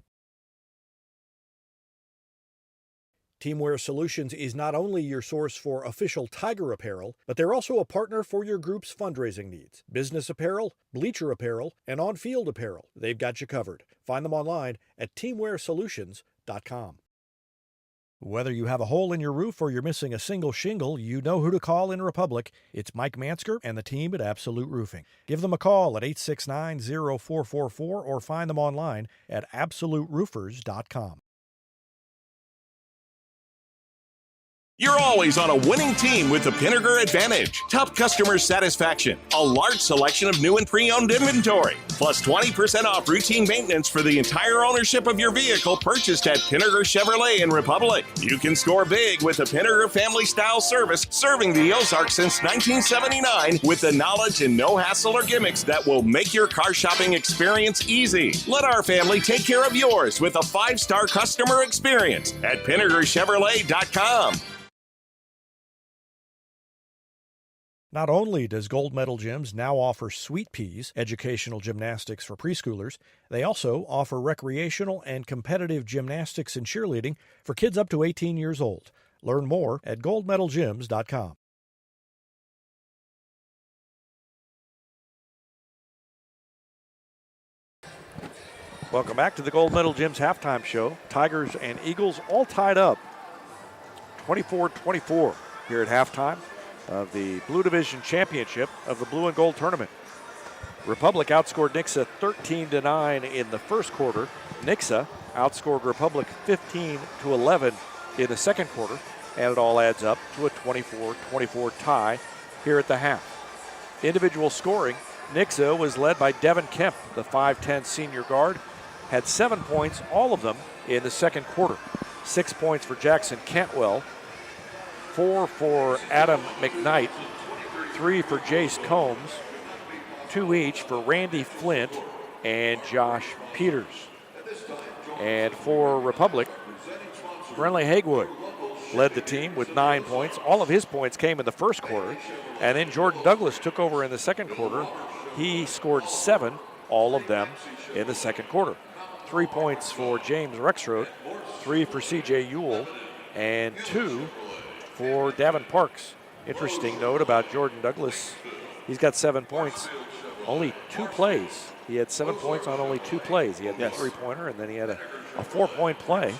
Teamwear Solutions is not only your source for official Tiger apparel, but they're also a partner for your group's fundraising needs. Business apparel, bleacher apparel, and on-field apparel. They've got you covered. Find them online at teamwearsolutions.com. Whether you have a hole in your roof or you're missing a single shingle, you know who to call in Republic. It's Mike Mansker and the team at Absolute Roofing. Give them a call at 869-0444 or find them online at absoluteroofers.com. You're always on a winning team with the Pinnaker Advantage. Top customer satisfaction, a large selection of new and pre-owned inventory, plus 20% off routine maintenance for the entire ownership of your vehicle purchased at Pinnaker Chevrolet in Republic. You can score big with the Pinnaker family-style service serving the Ozarks since 1979 with the knowledge and no hassle or gimmicks that will make your car shopping experience easy. Let our family take care of yours with a 5-star customer experience at PinnakerChevrolet.com. Not only does Gold Medal Gyms now offer Sweet Peas educational gymnastics for preschoolers, they also offer recreational and competitive gymnastics and cheerleading for kids up to 18 years old. Learn more at goldmedalgyms.com. Welcome back to the Gold Medal Gyms halftime show. Tigers and Eagles all tied up 24-24 here at halftime of the Blue Division Championship of the Blue and Gold Tournament. Republic outscored Nixa 13-9 in the first quarter. Nixa outscored Republic 15-11 in the second quarter, and it all adds up to a 24-24 tie here at the half. Individual scoring, Nixa was led by Devin Kemp, the 5'10 senior guard, had 7 points, all of them in the second quarter. 6 points for Jackson Cantwell, 4 for Adam McKnight, 3 for Jace Combs, 2 each for Randy Flint and Josh Peters. And for Republic, Brenley Hagewood led the team with 9 points. All of his points came in the first quarter, and then Jordan Douglas took over in the second quarter. He scored 7, all of them in the second quarter. 3 points for James Rexroth, 3 for C.J. Ewell, and 2 for Davin Parks. Interesting note about Jordan Douglas, he's got 7 points, only 2 plays. He had 7 points on only 2 plays. He had the three-pointer, and then he had a 4-point play.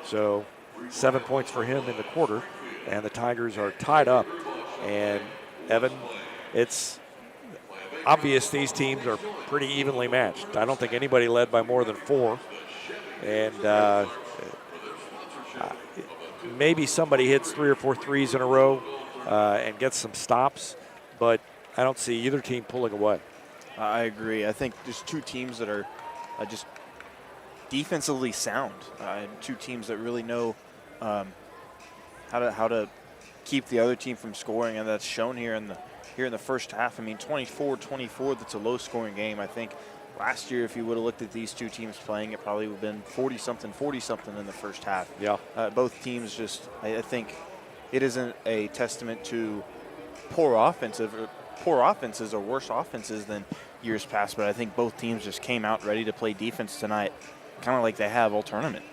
So 7 points for him in the quarter, and the Tigers are tied up. And Evan, it's obvious these teams are pretty evenly matched. I don't think anybody led by more than 4. And maybe somebody hits 3 or 4 threes in a row and gets some stops, but I don't see either team pulling away. I agree. I think there's 2 teams that are just defensively sound, and 2 teams that really know how to keep the other team from scoring, and that's shown here in here in the first half. I mean, 24-24, that's a low-scoring game. I think last year, if you would have looked at these two teams playing, it probably would have been 40-something in the first half. Yeah. Both teams just, I think it isn't a testament to poor offenses or worse offenses than years past, but I think both teams just came out ready to play defense tonight, kind of like they have all tournament.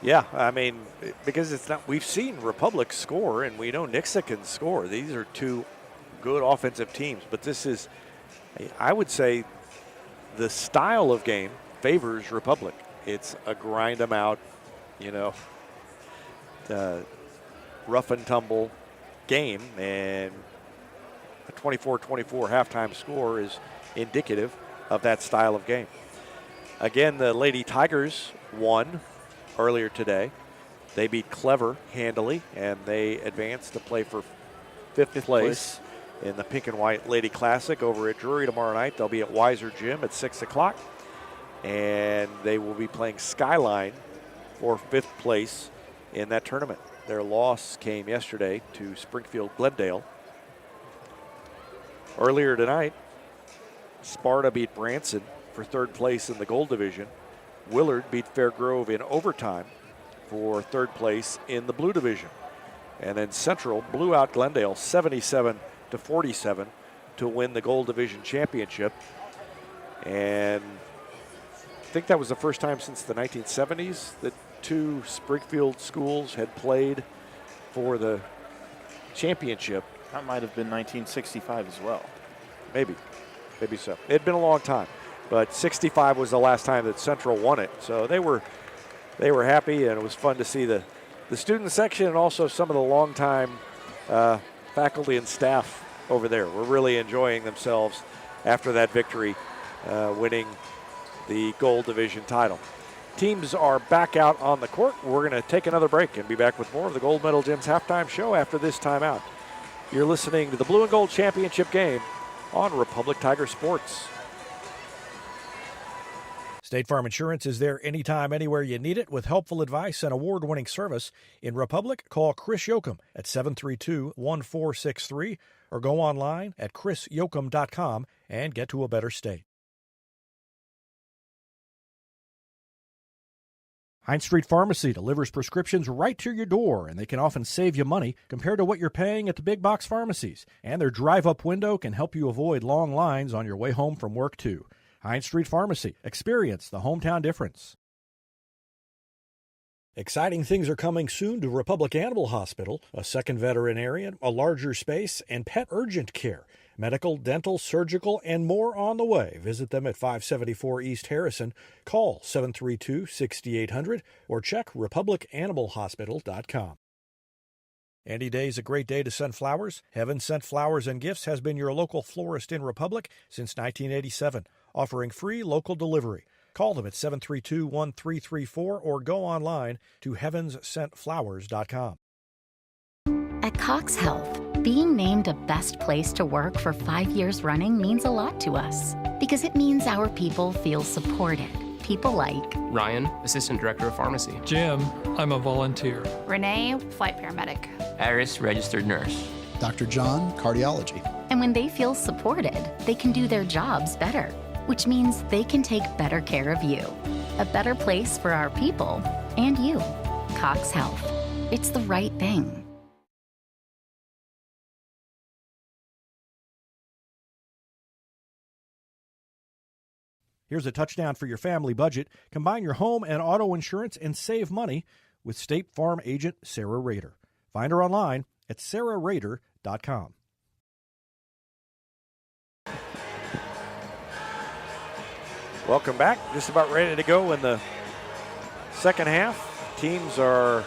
Yeah, I mean, because it's not, we've seen Republic score, and we know Nixa can score. These are two good offensive teams, but this is, I would say, the style of game favors Republic. It's a grind them out, rough and tumble game, and a 24-24 halftime score is indicative of that style of game. Again, the Lady Tigers won earlier today. They beat Clever handily, and they advanced to play for fifth place in the Pink and White Lady Classic over at Drury tomorrow night. They'll be at Weiser Gym at 6 o'clock, and they will be playing Skyline for fifth place in that tournament. Their loss came yesterday to Springfield Glendale. Earlier tonight, Sparta beat Branson for third place in the gold division. Willard beat Fairgrove in overtime for third place in the blue division. And then Central blew out Glendale 77-47 to win the gold division championship. And I think that was the first time since the 1970s that two Springfield schools had played for the championship. That might have been 1965 as well. Maybe so. It had been a long time, but 65 was the last time that Central won it. So they were happy, and it was fun to see the student section and also some of the longtime faculty and staff over there were really enjoying themselves after that victory, winning the gold division title. Teams are back out on the court. We're going to take another break and be back with more of the Gold Medal Gym's halftime show after this timeout. You're listening to the Blue and Gold Championship game on Republic Tiger Sports. State Farm Insurance is there anytime, anywhere you need it with helpful advice and award-winning service. In Republic, call Chris Yoakum at 732-1463 or go online at chrisyoakum.com and get to a better state. Heinz Street Pharmacy delivers prescriptions right to your door, and they can often save you money compared to what you're paying at the big box pharmacies. And their drive-up window can help you avoid long lines on your way home from work, too. Heinz Street Pharmacy. Experience the hometown difference. Exciting things are coming soon to Republic Animal Hospital, a second veterinarian, a larger space, and pet urgent care. Medical, dental, surgical, and more on the way. Visit them at 574 East Harrison. Call 732-6800 or check republicanimalhospital.com. Any day is a great day to send flowers. Heaven Sent Flowers and Gifts has been your local florist in Republic since 1987, offering free local delivery. Call them at 732-1334 or go online to heavenssentflowers.com. At Cox Health, being named a best place to work for 5 years running means a lot to us because it means our people feel supported. People like Ryan, Assistant Director of Pharmacy. Jim, I'm a volunteer. Renee, Flight Paramedic. Iris, Registered Nurse. Dr. John, Cardiology. And when they feel supported, they can do their jobs better, which means they can take better care of you. A better place for our people and you. Cox Health. It's the right thing. Here's a touchdown for your family budget. Combine your home and auto insurance and save money with State Farm agent Sarah Rader. Find her online at sarahrader.com. Welcome back. Just about ready to go in the second half. Teams are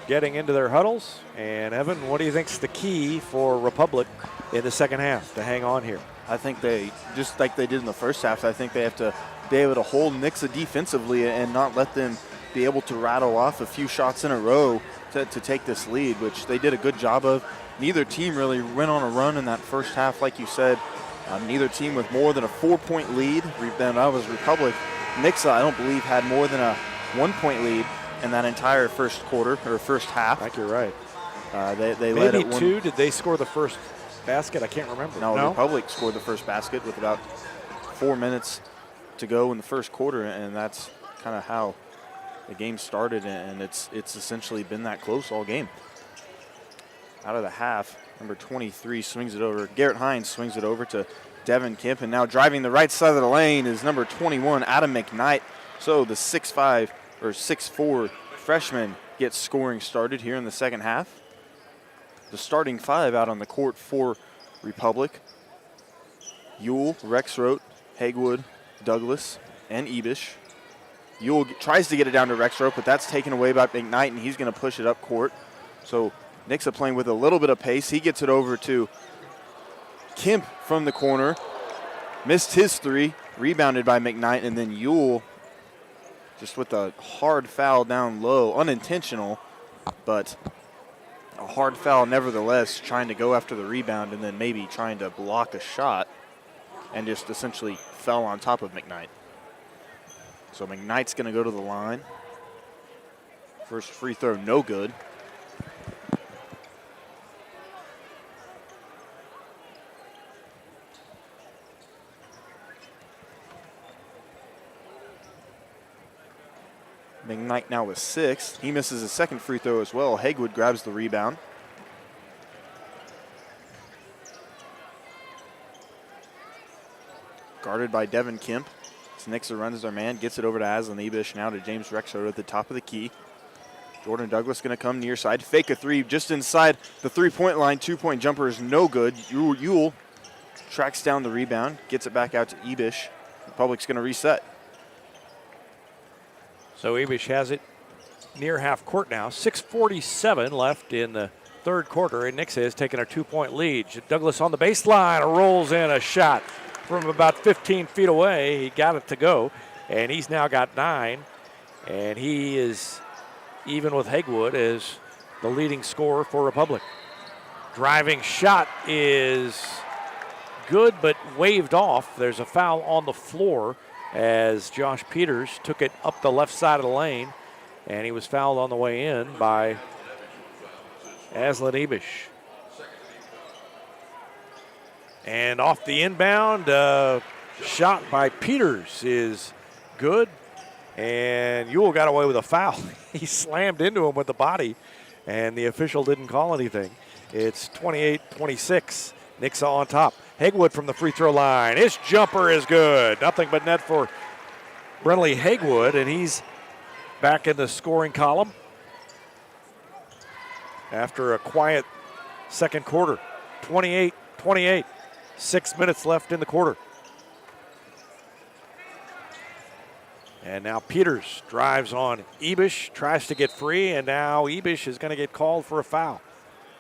getting into their huddles. And Evan, what do you think's the key for Republic in the second half to hang on here? I think they, just like they did in the first half, I think they have to be able to hold Nixa defensively and not let them be able to rattle off a few shots in a row to take this lead, which they did a good job of. Neither team really went on a run in that first half, like you said. Neither team with more than a 4-point lead. Then I was Republic. Nixa, I don't believe, had more than a 1-point lead in that entire first quarter or first half. I think you're right. They maybe led at two. Did they score the first? basket? I can't remember. No, Republic scored the first basket with about 4 minutes to go in the first quarter, and that's kind of how the game started, and it's essentially been that close all game. Out of the half, number 23 swings it over. Garrett Hines swings it over to Devin Kemp, and now driving the right side of the lane is number 21, Adam McKnight. So the 6'5" or 6'4" freshman gets scoring started here in the second half. The starting five out on the court for Republic: Ewell, Rexroth, Hagewood, Douglas, and Ebish. Ewell tries to get it down to Rexroth, but that's taken away by McKnight, and he's going to push it up court. So Nixa playing with a little bit of pace. He gets it over to Kemp from the corner. Missed his three, rebounded by McKnight, and then Ewell just with a hard foul down low, unintentional, but a hard foul nevertheless, trying to go after the rebound and then maybe trying to block a shot, and just essentially fell on top of McKnight. So McKnight's going to go to the line. First free throw, no good. McKnight now with 6. He misses his second free throw as well. Hagewood grabs the rebound. Guarded by Devin Kemp. Nixa runs their man, gets it over to Aslan Ebish, now to James Rexroth at the top of the key. Jordan Douglas going to come near side, fake a three just inside the three-point line. Two-point jumper is no good. Ewell tracks down the rebound, gets it back out to Ebish. Republic's going to reset. So Ebish has it near half court now. 6:47 left in the third quarter, and Nixa has taken a 2-point lead. Douglas on the baseline, rolls in a shot from about 15 feet away. He got it to go, and he's now got 9, and he is even with Hagewood as the leading scorer for Republic. Driving shot is good, but waved off. There's a foul on the floor as Josh Peters took it up the left side of the lane, and he was fouled on the way in by Aslan Ebish. And off the inbound, shot by Peters is good, and Ewell got away with a foul. He slammed into him with the body, and the official didn't call anything. It's 28-26, Nixa on top. Hagewood from the free throw line. His jumper is good. Nothing but net for Brentley Hagewood, and he's back in the scoring column after a quiet second quarter. 28-28. 6 minutes left in the quarter. And now Peters drives on Ebish, tries to get free, and now Ebish is going to get called for a foul.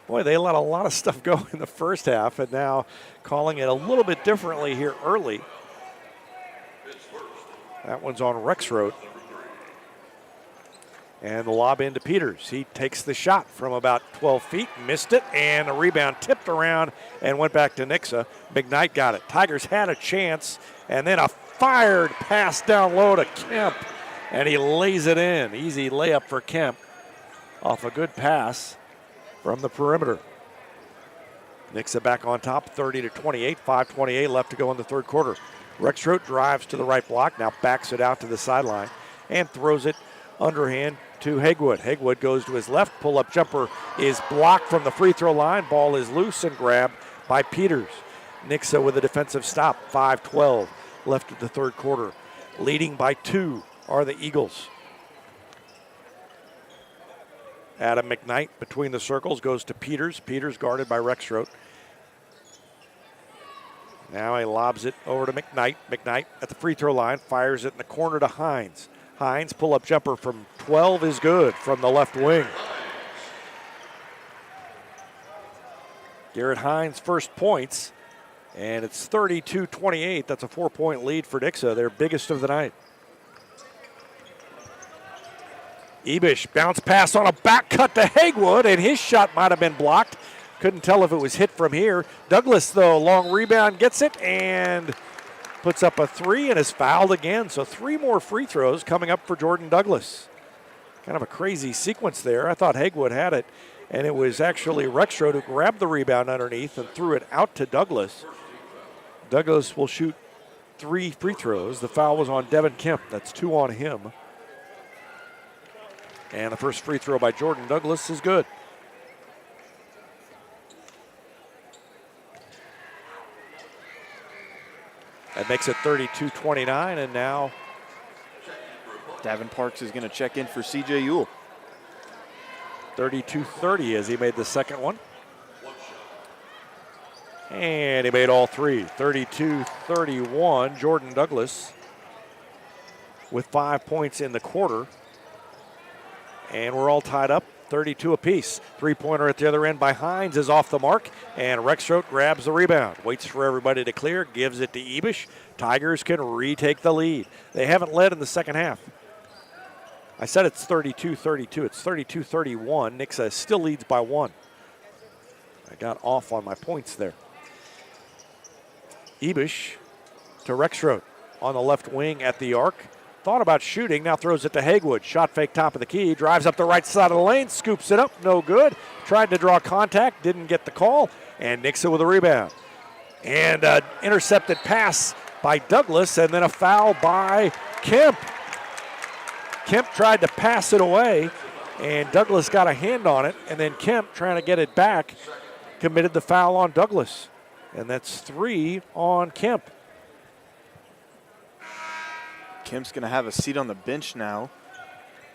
Boy, they let a lot of stuff go in the first half, and now calling it a little bit differently here early. That one's on Rexroth. And the lob into Peters. He takes the shot from about 12 feet, missed it, and the rebound tipped around and went back to Nixa. McKnight got it. Tigers had a chance, and then a fired pass down low to Kemp, and he lays it in. Easy layup for Kemp off a good pass from the perimeter. Nixa back on top, 30-28, 5:28 left to go in the third quarter. Rexroth drives to the right block, now backs it out to the sideline and throws it underhand to Hagewood. Hagewood goes to his left. Pull-up jumper is blocked from the free throw line. Ball is loose and grabbed by Peters. Nixa with a defensive stop. 5:12 left of the third quarter. Leading by 2 are the Eagles. Adam McKnight between the circles goes to Peters. Peters guarded by Rexroth. Now he lobs it over to McKnight. McKnight at the free throw line fires it in the corner to Hines. Hines, pull-up jumper from 12 is good from the left wing. Garrett Hines' first points, and it's 32-28. That's a 4-point lead for Nixa, their biggest of the night. Ebish bounce pass on a back cut to Hagewood, and his shot might have been blocked. Couldn't tell if it was hit from here. Douglas, though, long rebound, gets it, and puts up a 3 and is fouled again. So 3 more free throws coming up for Jordan Douglas. Kind of a crazy sequence there. I thought Hagewood had it. And it was actually Rexroad who grabbed the rebound underneath and threw it out to Douglas. Douglas will shoot 3 free throws. The foul was on Devin Kemp. That's 2 on him. And the first free throw by Jordan Douglas is good. That makes it 32-29, and now Davin Parks is going to check in for C.J. Ewell. 32-30 as he made the second one. And he made all 3. 32-31, Jordan Douglas with 5 points in the quarter. And we're all tied up, 32 apiece. Three-pointer at the other end by Hines is off the mark, and Rexroad grabs the rebound. Waits for everybody to clear, gives it to Ebish. Tigers can retake the lead. They haven't led in the second half. I said it's 32-32. It's 32-31. Nixa still leads by 1. I got off on my points there. Ebish to Rexroad on the left wing at the arc. Thought about shooting, now throws it to Hagwood. Shot fake top of the key, drives up the right side of the lane, scoops it up, no good. Tried to draw contact, didn't get the call, and Nixa with a rebound. And intercepted pass by Douglas, and then a foul by Kemp. Kemp tried to pass it away, and Douglas got a hand on it, and then Kemp, trying to get it back, committed the foul on Douglas. And that's 3 on Kemp. Kemp's going to have a seat on the bench now,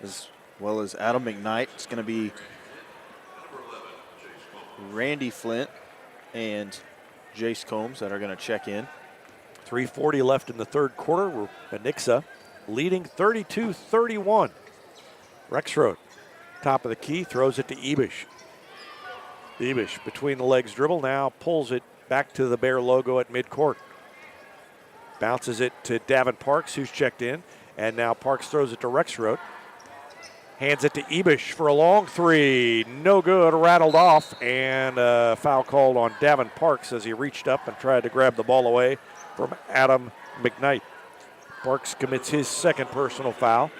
as well as Adam McKnight. It's going to be Randy Flint and Jace Combs that are going to check in. 3:40 left in the third quarter. We're Nixa leading 32-31. Rexroad, top of the key, throws it to Ebish. Ebish between the legs dribble, now pulls it back to the Bear logo at midcourt. Bounces it to Davin Parks, who's checked in. And now Parks throws it to Rexroad. Hands it to Ebish for a long 3. No good, rattled off. And a foul called on Davin Parks as he reached up and tried to grab the ball away from Adam McKnight. Parks commits his second personal foul.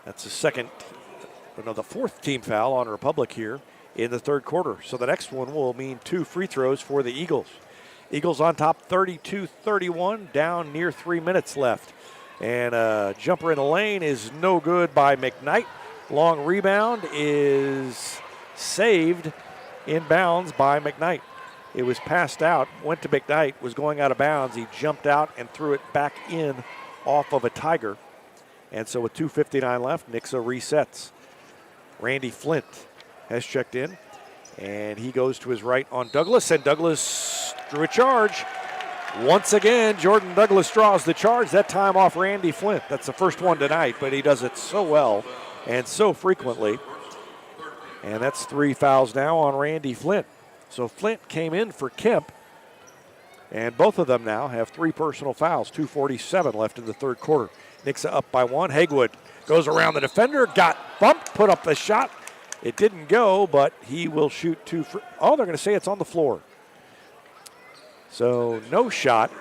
That's the fourth team foul on Republic here in the third quarter. So the next one will mean 2 free throws for the Eagles. Eagles on top 32-31, down near 3 minutes left. And a jumper in the lane is no good by McKnight. Long rebound is saved in bounds by McKnight. It was passed out, went to McKnight, was going out of bounds. He jumped out and threw it back in off of a Tiger. And so with 2:59 left, Nixa resets. Randy Flint has checked in, and he goes to his right on Douglas, and Douglas drew a charge. Once again, Jordan Douglas draws the charge, that time off Randy Flint. That's the first one tonight, but he does it so well and so frequently. And that's 3 fouls now on Randy Flint. So Flint came in for Kemp, and both of them now have 3 personal fouls. 2:47 left in the third quarter. Nixa up by 1. Hagwood goes around the defender, got bumped, put up the shot. It didn't go, but he will shoot 2 free. Oh, they're going to say it's on the floor. So no shot.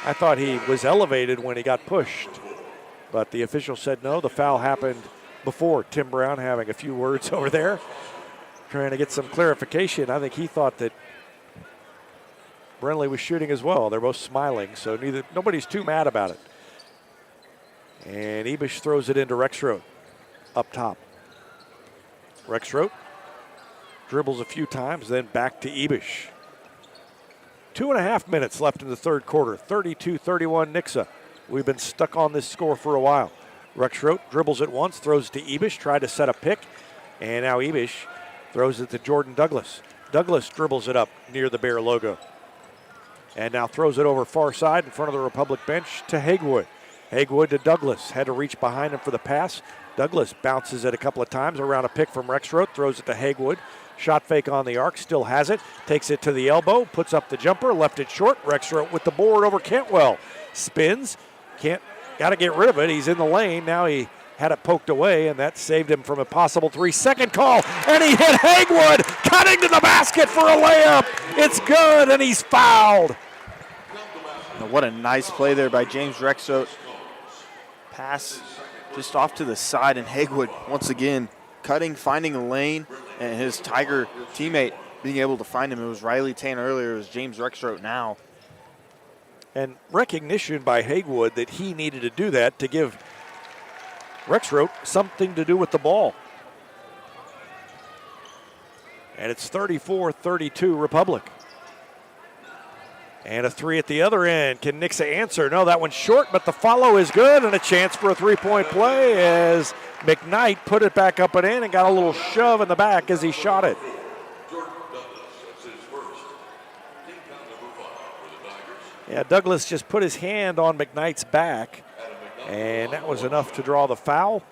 I thought he was elevated when he got pushed, but the official said no. The foul happened before. Tim Brown having a few words over there, trying to get some clarification. I think he thought that Brenly was shooting as well. They're both smiling, so nobody's too mad about it. And Ebish throws it into Rexroad up top. Rexroad dribbles a few times, then back to Ebish. 2.5 minutes left in the third quarter. 32-31 Nixa. We've been stuck on this score for a while. Rexroad dribbles it once, throws it to Ebish, tried to set a pick, and now Ebish throws it to Jordan Douglas. Douglas dribbles it up near the Bear logo, and now throws it over far side in front of the Republic bench to Hagwood. Hagwood to Douglas, had to reach behind him for the pass. Douglas bounces it a couple of times around a pick from Rexroad, throws it to Hagwood. Shot fake on the arc, still has it, takes it to the elbow, puts up the jumper, left it short. Rexroad with the board over Cantwell. Spins, got to get rid of it. He's in the lane. Now he had it poked away, and that saved him from a possible 3-second call. And he hit Hagwood, cutting to the basket for a layup. It's good, and he's fouled. Now what a nice play there by James Rexroad. Pass just off to the side, and Hagwood once again cutting, finding a lane, and his Tiger teammate being able to find him. It was Riley Tan earlier, it was James Rexroth now. And recognition by Hagwood that he needed to do that to give Rexroth something to do with the ball. And it's 34-32 Republic. And a three at the other end. Can Nixa answer? No, that one's short, but the follow is good, and a chance for a three-point play as McKnight put it back up and in and got a little shove in the back as he shot it. Yeah, Douglas just put his hand on McKnight's back, and that was enough to draw the foul,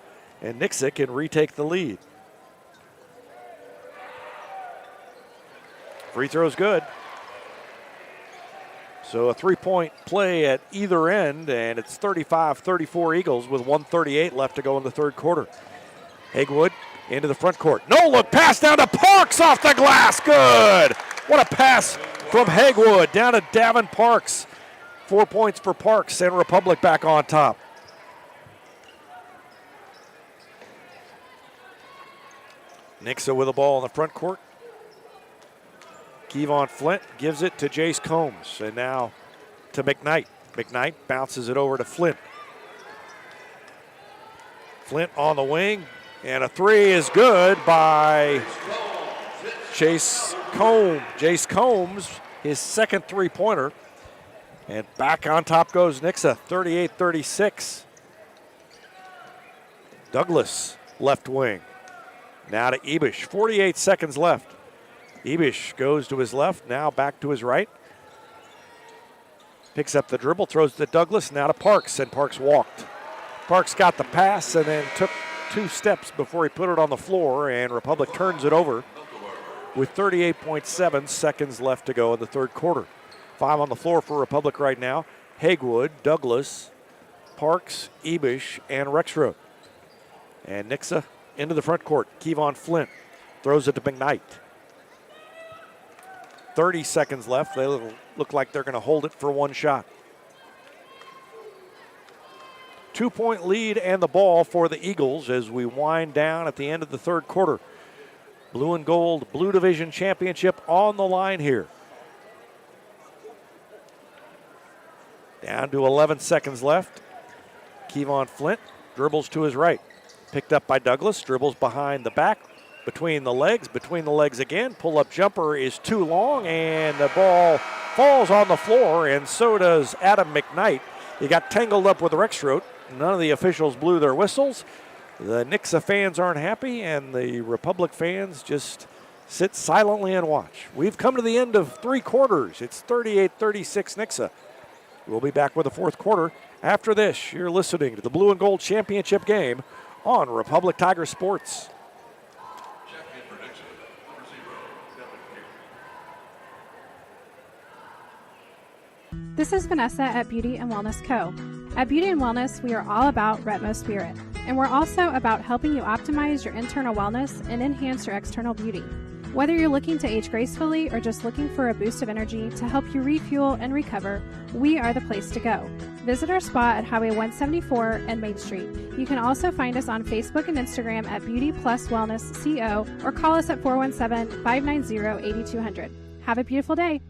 and Nixa can retake the lead. Free throw's good. So a three-point play at either end, and it's 35-34 Eagles with 1:38 left to go in the third quarter. Hagwood into the front court. No look pass down to Parks off the glass. Good. What a pass from Hagwood down to Davin Parks. 4 points for Parks, and Republic back on top. Nixa with the ball in the front court. Kevon Flint gives it to Jace Combs, and now to McKnight. McKnight bounces it over to Flint. Flint on the wing, and a three is good by Jace Combs, his second three-pointer. And back on top goes Nixa, 38-36. Douglas, left wing. Now to Ebish, 48 seconds left. Ebish goes to his left, now back to his right. Picks up the dribble, throws to Douglas, now to Parks, and Parks walked. Parks got the pass and then took 2 steps before he put it on the floor, and Republic turns it over with 38.7 seconds left to go in the third quarter. 5 on the floor for Republic right now. Hagwood, Douglas, Parks, Ebish, and Rexroth. And Nixa into the front court. Kevon Flint throws it to McKnight. 30 seconds left. They look like they're going to hold it for one shot. 2-point lead and the ball for the Eagles as we wind down at the end of the third quarter. Blue and gold, Blue Division Championship on the line here. Down to 11 seconds left. Kevon Flint dribbles to his right. Picked up by Douglas, dribbles behind the back, between the legs again. Pull-up jumper is too long, and the ball falls on the floor, and so does Adam McKnight. He got tangled up with Rexroth. None of the officials blew their whistles. The Nixa fans aren't happy, and the Republic fans just sit silently and watch. We've come to the end of 3 quarters. It's 38-36 Nixa. We'll be back with the fourth quarter. After this, you're listening to the Blue and Gold Championship game on Republic Tiger Sports. This is Vanessa at Beauty and Wellness Co. At Beauty and Wellness, we are all about Retmo Spirit, and we're also about helping you optimize your internal wellness and enhance your external beauty. Whether you're looking to age gracefully or just looking for a boost of energy to help you refuel and recover, we are the place to go. Visit our spa at Highway 174 and Main Street. You can also find us on Facebook and Instagram at Beauty Plus Wellness CO or call us at 417-590-8200. Have a beautiful day.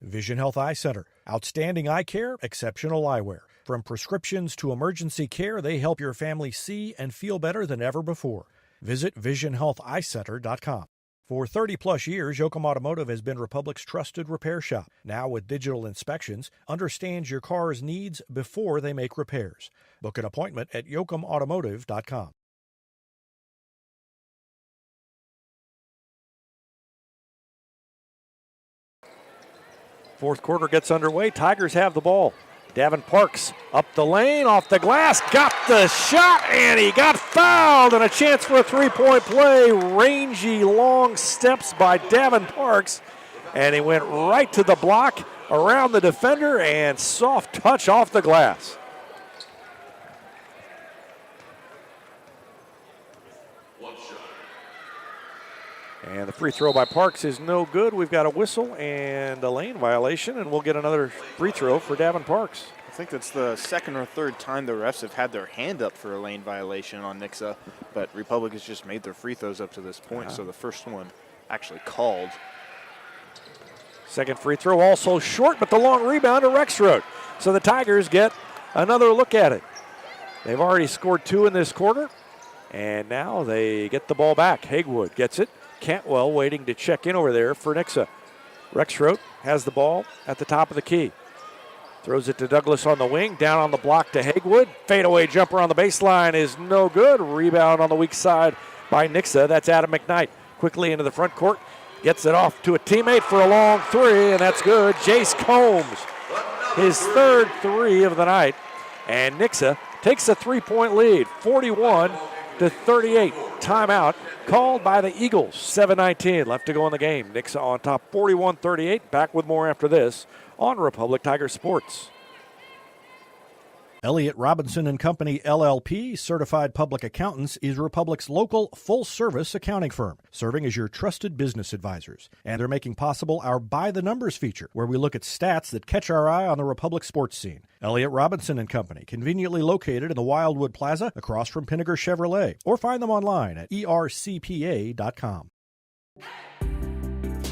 Vision Health Eye Center. Outstanding eye care, exceptional eyewear. From prescriptions to emergency care, they help your family see and feel better than ever before. Visit visionhealtheyecenter.com. For 30-plus years, Yoakum Automotive has been Republic's trusted repair shop. Now with digital inspections, understands your car's needs before they make repairs. Book an appointment at yoakumautomotive.com. Fourth quarter gets underway. Tigers have the ball. Davin Parks up the lane, off the glass, got the shot, and he got fouled, and a chance for a three-point play. Rangy, long steps by Davin Parks, and he went right to the block, around the defender, and soft touch off the glass. And the free throw by Parks is no good. We've got a whistle and a lane violation, and we'll get another free throw for Davin Parks. I think that's the second or third time the refs have had their hand up for a lane violation on Nixa, but Republic has just made their free throws up to this point, so the first one actually called. Second free throw also short, but the long rebound to Rexroad. So the Tigers get another look at it. They've already scored 2 in this quarter, and now they get the ball back. Hagewood gets it. Cantwell waiting to check in over there for Nixa. Rexroad has the ball at the top of the key. Throws it to Douglas on the wing, down on the block to Hagewood. Fadeaway jumper on the baseline is no good. Rebound on the weak side by Nixa. That's Adam McKnight. Quickly into the front court. Gets it off to a teammate for a long 3, and that's good. Jace Combs, his third 3 of the night. And Nixa takes a 3-point lead, 41-38. Timeout called by the Eagles. 7:19 left to go in the game. Nixa on top, 41-38. Back with more after this on Republic Tiger Sports. Elliott Robinson and Company LLP, certified public accountants, is Republic's local full-service accounting firm, serving as your trusted business advisors. And they're making possible our By the Numbers feature, where we look at stats that catch our eye on the Republic sports scene. Elliott Robinson and Company, conveniently located in the Wildwood Plaza across from Pinnaker Chevrolet, or find them online at ercpa.com.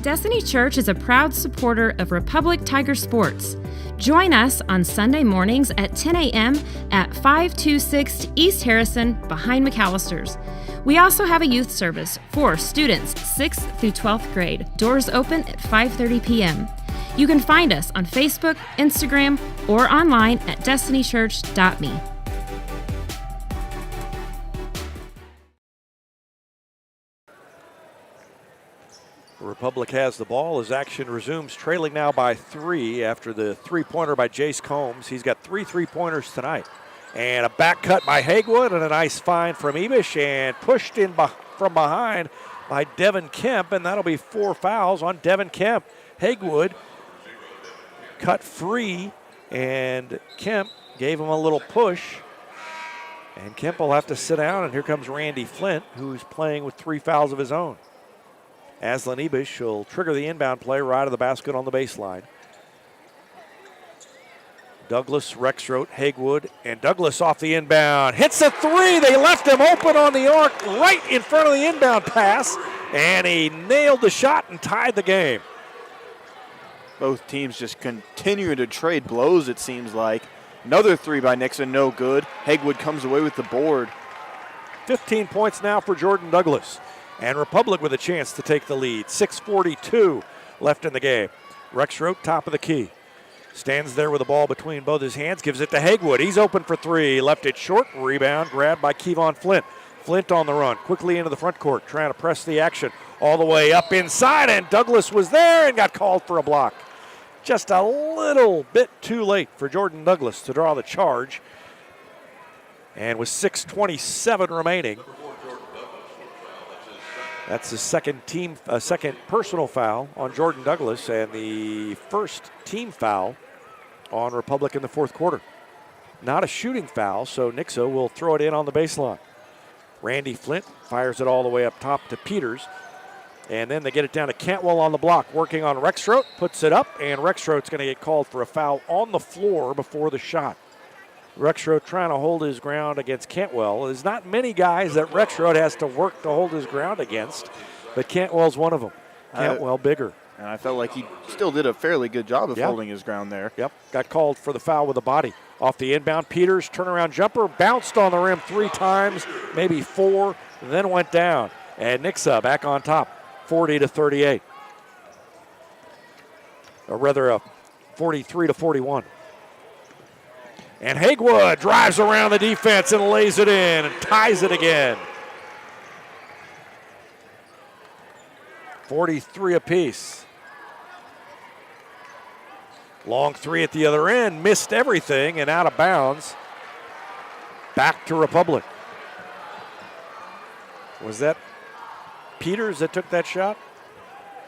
Destiny Church is a proud supporter of Republic Tiger Sports. Join us on Sunday mornings at 10 a.m. at 526 East Harrison behind McAllister's. We also have a youth service for students 6th through 12th grade. Doors open at 5:30 p.m. You can find us on Facebook, Instagram, or online at destinychurch.me. Republic has the ball as action resumes, trailing now by 3 after the three-pointer by Jace Combs. He's got 3 3-pointers tonight. And a back cut by Hagewood and a nice find from Ebish and pushed in from behind by Devin Kemp, and that'll be 4 fouls on Devin Kemp. Hagewood cut free, and Kemp gave him a little push. And Kemp will have to sit down, and here comes Randy Flint, who's playing with 3 fouls of his own. Aslan Ebish will trigger the inbound play right of the basket on the baseline. Douglas, Rexroad, Hagewood, and Douglas off the inbound. Hits a 3. They left him open on the arc right in front of the inbound pass, and he nailed the shot and tied the game. Both teams just continue to trade blows, it seems like. Another 3 by Nixa, no good. Hagewood comes away with the board. 15 points now for Jordan Douglas. And Republic with a chance to take the lead. 6:42 left in the game. Rexroad, top of the key. Stands there with the ball between both his hands, gives it to Hagewood. He's open for 3, left it short. Rebound grabbed by Kevon Flint. Flint on the run, quickly into the front court, trying to press the action all the way up inside, and Douglas was there and got called for a block. Just a little bit too late for Jordan Douglas to draw the charge. And with 6:27 remaining, that's the second personal foul on Jordan Douglas and the first team foul on Republic in the fourth quarter. Not a shooting foul, so Nixa will throw it in on the baseline. Randy Flint fires it all the way up top to Peters. And then they get it down to Cantwell on the block, working on Rexroad, puts it up, and Rexroad's going to get called for a foul on the floor before the shot. Rexroad trying to hold his ground against Cantwell. There's not many guys that Rexroad has to work to hold his ground against, but Cantwell's one of them. Cantwell bigger. And I felt like he still did a fairly good job of holding his ground there. Yep, got called for the foul with the body. Off the inbound, Peters, turnaround jumper, bounced on the rim 3 times, maybe 4, then went down. And Nixa back on top, 40-38. Or rather, 43-41. And Hagewood drives around the defense and lays it in and ties it again. 43 apiece. Long 3 at the other end, missed everything and out of bounds. Back to Republic. Was that Peters that took that shot?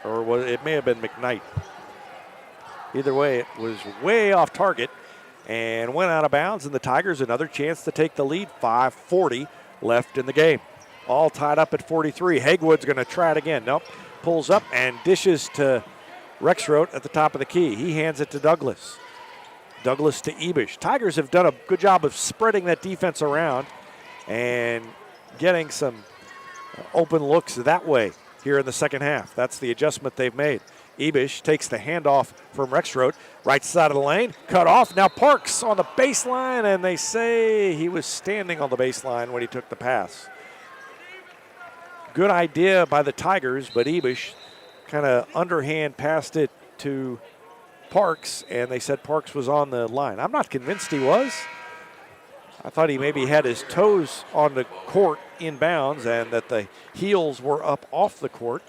Or it may have been McKnight. Either way, it was way off target and went out of bounds, and the Tigers another chance to take the lead. 5:40 left in the game. all tied up at 43. Hagewood's going to try it again. Nope. Pulls up and dishes to Rexroth at the top of the key. He hands it to Douglas. Douglas to Ebish. Tigers have done a good job of spreading that defense around and getting some open looks that way here in the second half. That's the adjustment they've made. Ebish takes the handoff from Rexroth. Right side of the lane, cut off. Now Parks on the baseline, and they say he was standing on the baseline when he took the pass. Good idea by the Tigers, but Ebish kind of underhand passed it to Parks, and they said Parks was on the line. I'm not convinced he was. I thought he maybe had his toes on the court inbounds and that the heels were up off the court.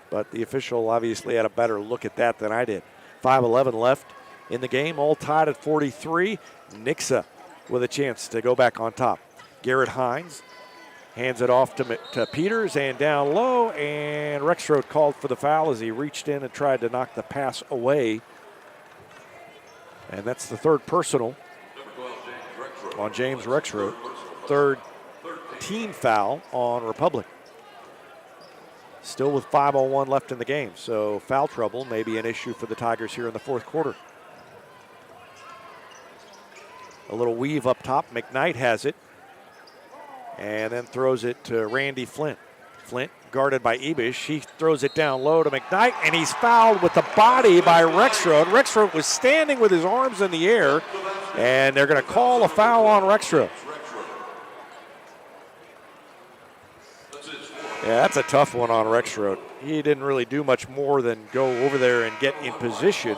But the official obviously had a better look at that than I did. 5:11 left in the game, all tied at 43. Nixa with a chance to go back on top. Garrett Hines hands it off to Peters and down low, and Rexroth called for the foul as he reached in and tried to knock the pass away. And that's the third personal on James Rexroth. Third team foul on Republic. Still with 5:01 left in the game, so foul trouble may be an issue for the Tigers here in the fourth quarter. A little weave up top. McKnight has it and then throws it to Randy Flint. Flint guarded by Ebish. He throws it down low to McKnight, and he's fouled with the body by Rexroth. Rexroth was standing with his arms in the air, and they're going to call a foul on Rexroth. Yeah, that's a tough one on Rexroth. He didn't really do much more than go over there and get in position.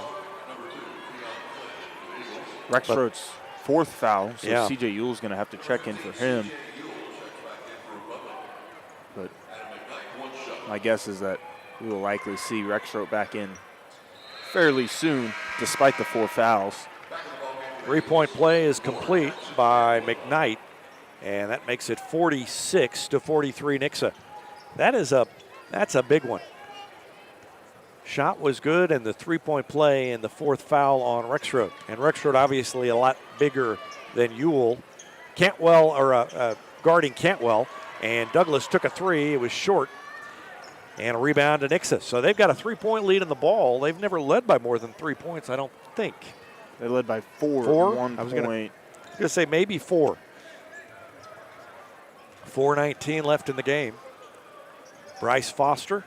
Rexroth's fourth foul, so yeah. C.J. Yule's going to have to check in for him. But my guess is that we will likely see Rexroth back in fairly soon, despite the 4 fouls. 3-point play is complete by McKnight, and that makes it 46-43 Nixa. That's a big one. Shot was good, and the 3-point play and the 4th foul on Rexroth. And Rexroth obviously a lot bigger than Yule. Cantwell, or guarding Cantwell, and Douglas took a 3. It was short, and a rebound to Nixa. So they've got a 3-point lead in the ball. They've never led by more than 3 points, I don't think. They led by 4 at one I was point. going to say maybe 4. 4:19 left in the game. Bryce Foster,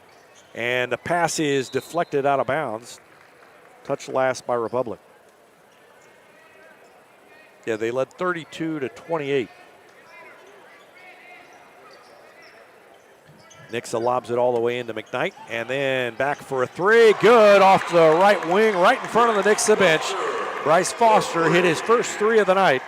and the pass is deflected out of bounds. Touched last by Republic. Yeah, they led 32-28. Nixa lobs it all the way into McKnight, and then back for a 3. Good off the right wing, right in front of the Nixa bench. Bryce Foster hit his first 3 of the night,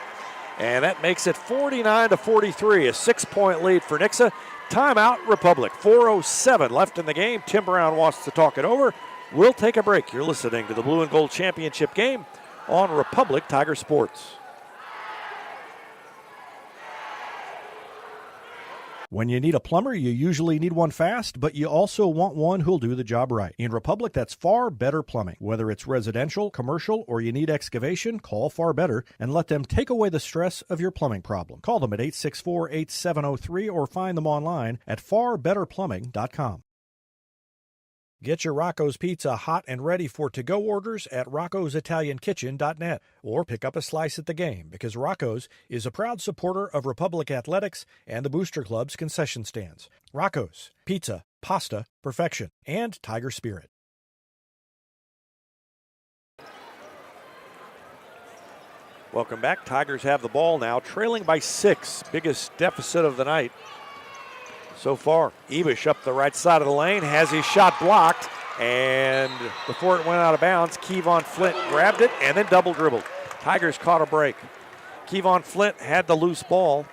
and that makes it 49-43, a 6-point lead for Nixa. Timeout, Republic. 4:07 left in the game. Tim Brown wants to talk it over. We'll take a break. You're listening to the Blue and Gold Championship game on Republic Tiger Sports. When you need a plumber, you usually need one fast, but you also want one who'll do the job right. In Republic, that's Far Better Plumbing. Whether it's residential, commercial, or you need excavation, call Far Better and let them take away the stress of your plumbing problem. Call them at 864-8703 or find them online at farbetterplumbing.com. Get your Rocco's Pizza hot and ready for to-go orders at roccositaliankitchen.net or pick up a slice at the game because Rocco's is a proud supporter of Republic Athletics and the Booster Club's concession stands. Rocco's, pizza, pasta, perfection, and Tiger Spirit. Welcome back. Tigers have the ball now, trailing by 6. Biggest deficit of the night so far. Ebish up the right side of the lane, has his shot blocked, and before it went out of bounds, Kevon Flint grabbed it and then double dribbled. Tigers caught a break. Kevon Flint had the loose ball,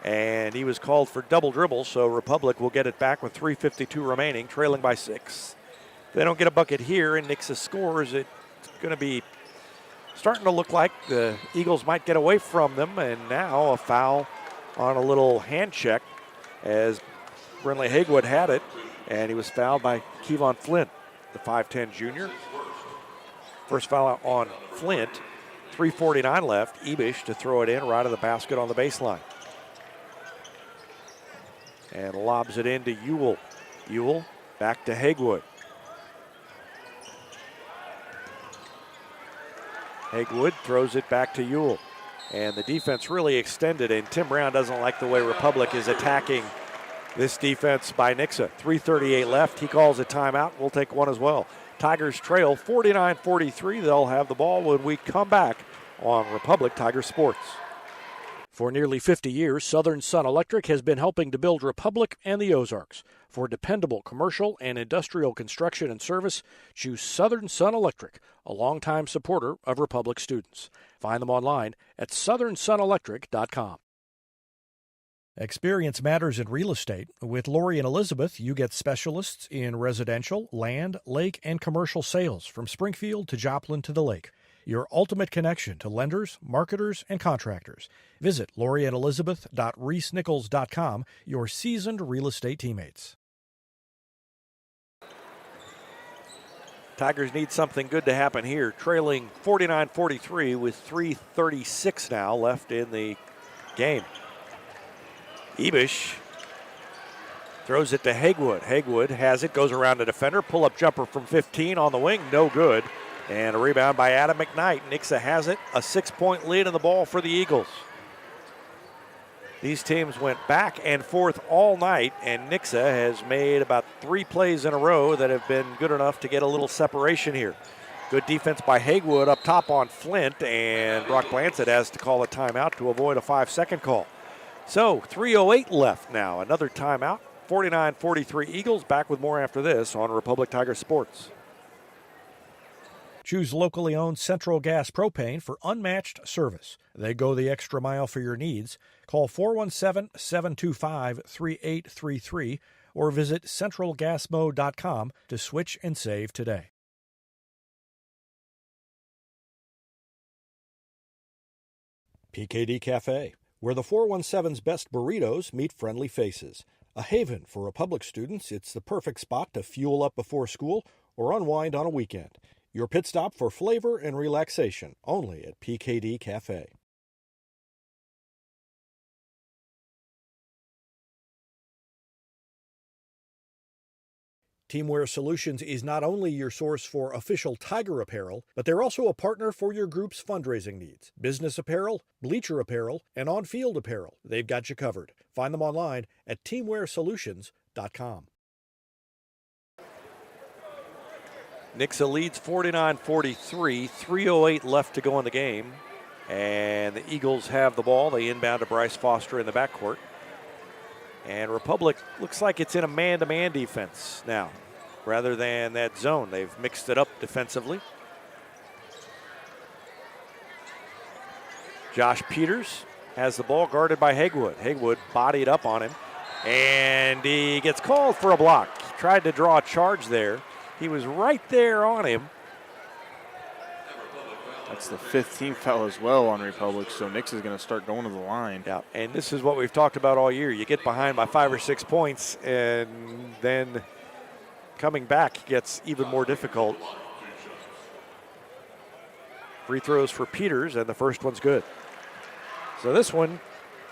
and he was called for double dribble, so Republic will get it back with 3:52 remaining, trailing by 6. If they don't get a bucket here and Nixa scores, it's going to be starting to look like the Eagles might get away from them, and now a foul on a little hand check as Brinley Hagewood had it, and he was fouled by Kevon Flint, the 5'10 junior. First foul on Flint. 3:49 left. Ebish to throw it in right of the basket on the baseline. and lobs it into Ewell. Ewell back to Hagewood. Hagewood throws it back to Ewell. And the defense really extended, and Tim Brown doesn't like the way Republic is attacking this defense by Nixa. 3:38 left. He calls a timeout. We'll take one as well. Tigers trail 49-43. They'll have the ball when we come back on Republic Tiger Sports. For nearly 50 years, Southern Sun Electric has been helping to build Republic and the Ozarks. For dependable commercial and industrial construction and service, choose Southern Sun Electric, a longtime supporter of Republic students. Find them online at southernsunelectric.com. Experience matters in real estate. With Lori and Elizabeth, you get specialists in residential, land, lake, and commercial sales from Springfield to Joplin to the lake. Your ultimate connection to lenders, marketers, and contractors. Visit loriandelizabeth.reesnichols.com, your seasoned real estate teammates. Tigers need something good to happen here. Trailing 49-43 with 3:36 now left in the game. Ebish throws it to Hagewood. Hagewood has it, goes around the defender. Pull-up jumper from 15 on the wing, no good. And a rebound by Adam McKnight. Nixa has it, a 6-point lead in the ball for the Eagles. These teams went back and forth all night, and Nixa has made about 3 plays in a row that have been good enough to get a little separation here. Good defense by Hagewood up top on Flint, and Brock Blansett has to call a timeout to avoid a 5-second call. So 3:08 left now, another timeout. 49-43 Eagles, back with more after this on Republic Tiger Sports. Choose locally owned Central Gas Propane for unmatched service. They go the extra mile for your needs. Call 417-725-3833 or visit centralgasmo.com to switch and save today. PKD Cafe, where the 417's best burritos meet friendly faces. A haven for Republic students, it's the perfect spot to fuel up before school or unwind on a weekend. Your pit stop for flavor and relaxation, only at PKD Cafe. Teamwear Solutions is not only your source for official Tiger apparel, but they're also a partner for your group's fundraising needs. Business apparel, bleacher apparel, and on-field apparel. They've got you covered. Find them online at teamwearsolutions.com. Nixa leads 49-43, 3:08 left to go in the game. And the Eagles have the ball. They inbound to Bryce Foster in the backcourt. And Republic looks like it's in a man-to-man defense now, rather than that zone. They've mixed it up defensively. Josh Peters has the ball guarded by Hagewood. Hagewood bodied up on him, and he gets called for a block. He tried to draw a charge there. He was right there on him. That's the 5th team foul as well on Republic, so Nixa is going to start going to the line. Yeah, and this is what we've talked about all year. You get behind by 5 or 6 points, and then coming back gets even more difficult. Free throws for Peters, and the first one's good. So this one,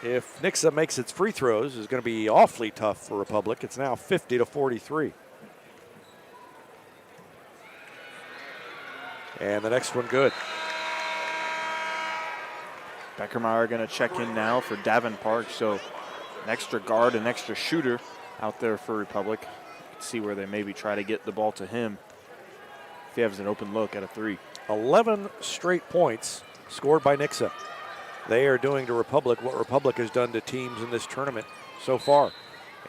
if Nixa makes its free throws, is going to be awfully tough for Republic. It's now 50-43. And the next one good. Beckermeyer going to check in now for Davin Park, so an extra guard, an extra shooter out there for Republic. See where they maybe try to get the ball to him if he has an open look at a 3. 11 straight points scored by Nixa. They are doing to Republic what Republic has done to teams in this tournament so far.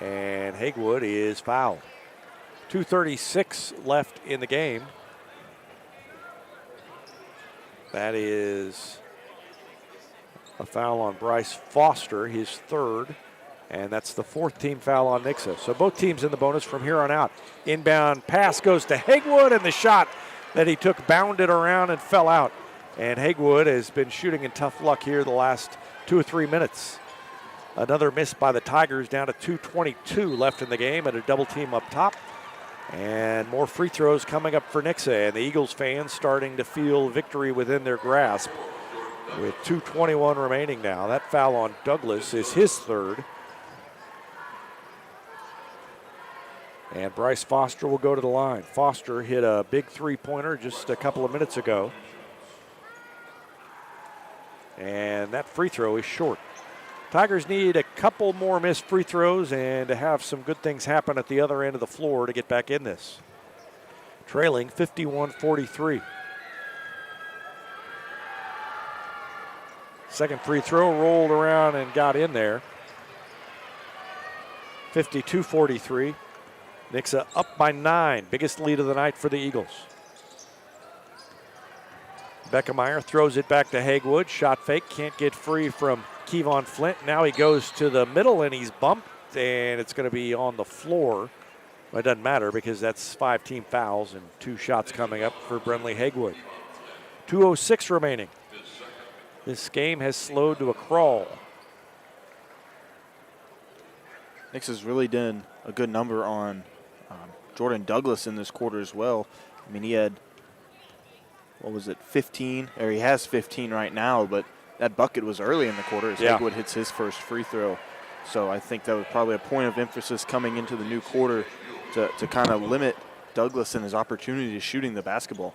And Hagewood is fouled. 2:36 left in the game. That is a foul on Bryce Foster, his 3rd, and that's the 4th team foul on Nixa. So both teams in the bonus from here on out. Inbound pass goes to Hagewood, and the shot that he took bounded around and fell out. And Hagewood has been shooting in tough luck here the last 2 or 3 minutes. Another miss by the Tigers, down to 2:22 left in the game, and a double team up top. And more free throws coming up for Nixa, and the Eagles fans starting to feel victory within their grasp with 2:21 remaining now. That foul on Douglas is his 3rd. And Bryce Foster will go to the line. Foster hit a big three-pointer just a couple of minutes ago. And that free throw is short. Tigers need a couple more missed free throws and to have some good things happen at the other end of the floor to get back in this. Trailing 51-43. Second free throw rolled around and got in there. 52-43. Nixa up by 9. Biggest lead of the night for the Eagles. Beckemeyer throws it back to Hagewood. Shot fake. Can't get free from Kevon Flint. Now he goes to the middle and he's bumped, and it's going to be on the floor. Well, it doesn't matter because that's 5 team fouls and 2 shots coming up for Brenley Hagewood. 2:06 remaining. This game has slowed to a crawl. Nixa's really done a good number on Jordan Douglas in this quarter as well. I mean, he had, 15? Or he has 15 right now, but that bucket was early in the quarter as Hagewood hits his first free throw. So I think that was probably a point of emphasis coming into the new quarter to kind of limit Douglas and his opportunity to shooting the basketball.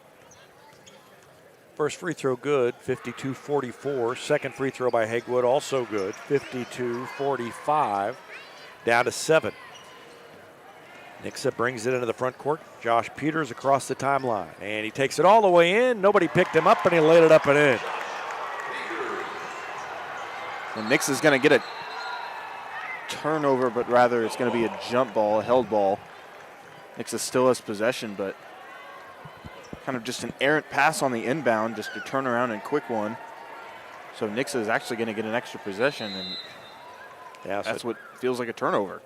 First free throw good, 52-44. Second free throw by Hagewood also good, 52-45. Down to 7. Nixa brings it into the front court. Josh Peters across the timeline. And he takes it all the way in. Nobody picked him up, and he laid it up and in. And Nixa's going to get a turnover, but rather it's going to be a jump ball, a held ball. Nixa still has possession, but kind of just an errant pass on the inbound, just a turnaround and quick one. So Nixa is actually going to get an extra possession, and that's what feels like a turnover.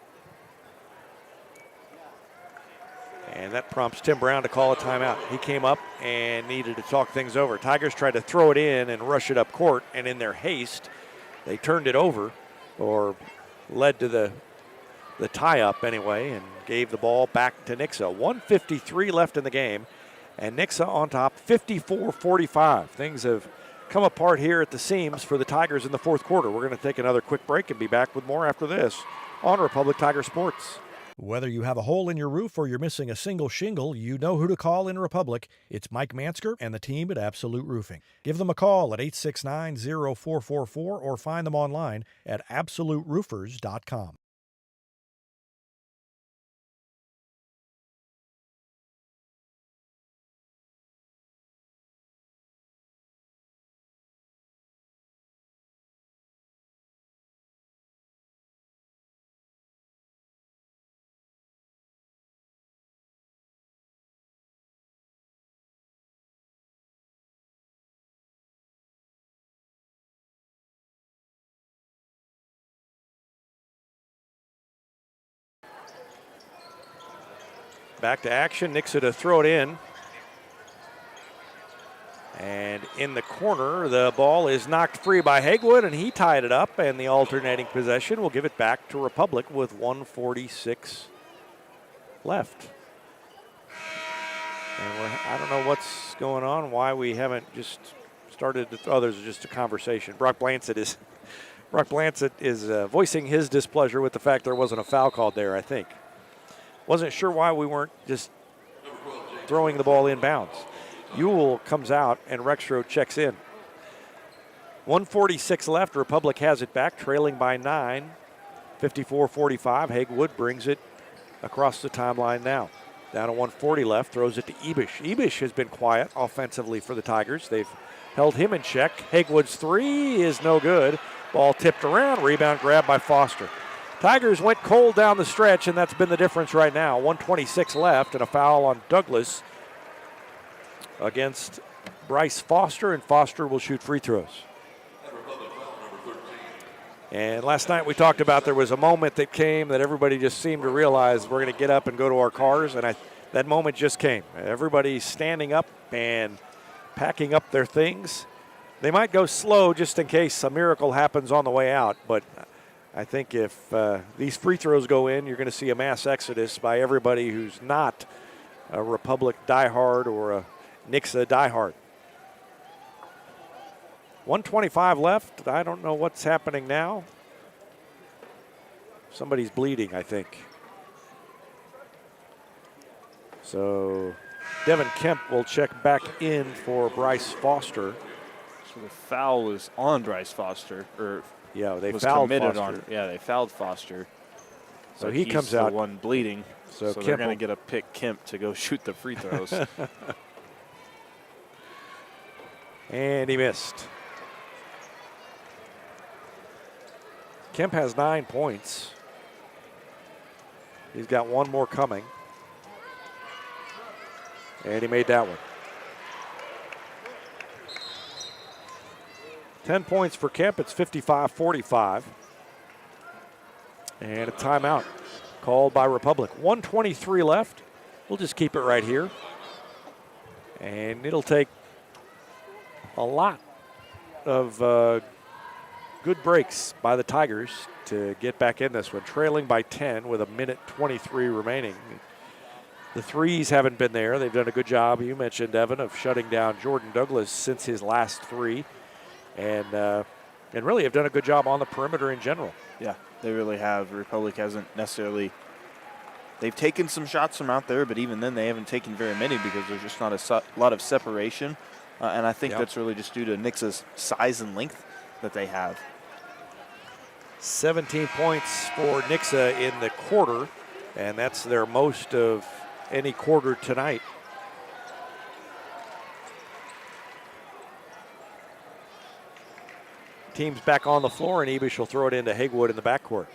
And that prompts Tim Brown to call a timeout. He came up and needed to talk things over. Tigers tried to throw it in and rush it up court, and in their haste, they turned it over, or led to the tie-up anyway, and gave the ball back to Nixa. 1:53 left in the game, and Nixa on top, 54-45. Things have come apart here at the seams for the Tigers in the fourth quarter. We're going to take another quick break and be back with more after this on Republic Tiger Sports. Whether you have a hole in your roof or you're missing a single shingle, you know who to call in Republic. It's Mike Mansker and the team at Absolute Roofing. Give them a call at 869-0444 or find them online at absoluteroofers.com. Back to action. Nixa to throw it in. And in the corner, the ball is knocked free by Hagewood, and he tied it up, and the alternating possession will give it back to Republic with 1:46 left. And I don't know what's going on, why we haven't just started to throw. There's just a conversation. Brock Blansett is voicing his displeasure with the fact there wasn't a foul called there, I think. Wasn't sure why we weren't just throwing the ball inbounds. Ewell comes out and Rexroad checks in. 1:46 left. Republic has it back, trailing by 9. 54-45. Hagewood brings it across the timeline now. Down to 1:40 left. Throws it to Ebish. Ebish has been quiet offensively for the Tigers. They've held him in check. Hagewood's three is no good. Ball tipped around. Rebound grab by Foster. Tigers went cold down the stretch, and that's been the difference right now. 1:26 left, and a foul on Douglas against Bryce Foster, and Foster will shoot free throws. And last night we talked about there was a moment that came that everybody just seemed to realize we're going to get up and go to our cars, and that moment just came. Everybody's standing up and packing up their things. They might go slow just in case a miracle happens on the way out, but I think if these free throws go in, you're going to see a mass exodus by everybody who's not a Republic diehard or a Nixa diehard. 1:25 left. I don't know what's happening now. Somebody's bleeding, I think. So Devin Kemp will check back in for Bryce Foster. So the foul was on Bryce Foster, or yeah, they was fouled committed Foster. on. Yeah, they fouled Foster. So But he he's comes the out. one bleeding. So they're Kemp going will- to get a pick Kemp to go shoot the free throws. And he missed. Kemp has 9 points. He's got one more coming. And he made that one. 10 points for Kemp. It's 55-45. And a timeout called by Republic. 1:23 left. We'll just keep it right here. And it'll take a lot of good breaks by the Tigers to get back in this one. Trailing by 10 with 1:23 remaining. The threes haven't been there. They've done a good job, you mentioned, Evan, of shutting down Jordan Douglas since his last three. And really have done a good job on the perimeter in general. Yeah, they really have. Republic hasn't necessarily. They've taken some shots from out there, but even then they haven't taken very many because there's just not a lot of separation. And I think that's really just due to Nixa's size and length that they have. 17 points for Nixa in the quarter, and that's their most of any quarter tonight. Team's back on the floor, and Ebish will throw it into Hagewood in the backcourt.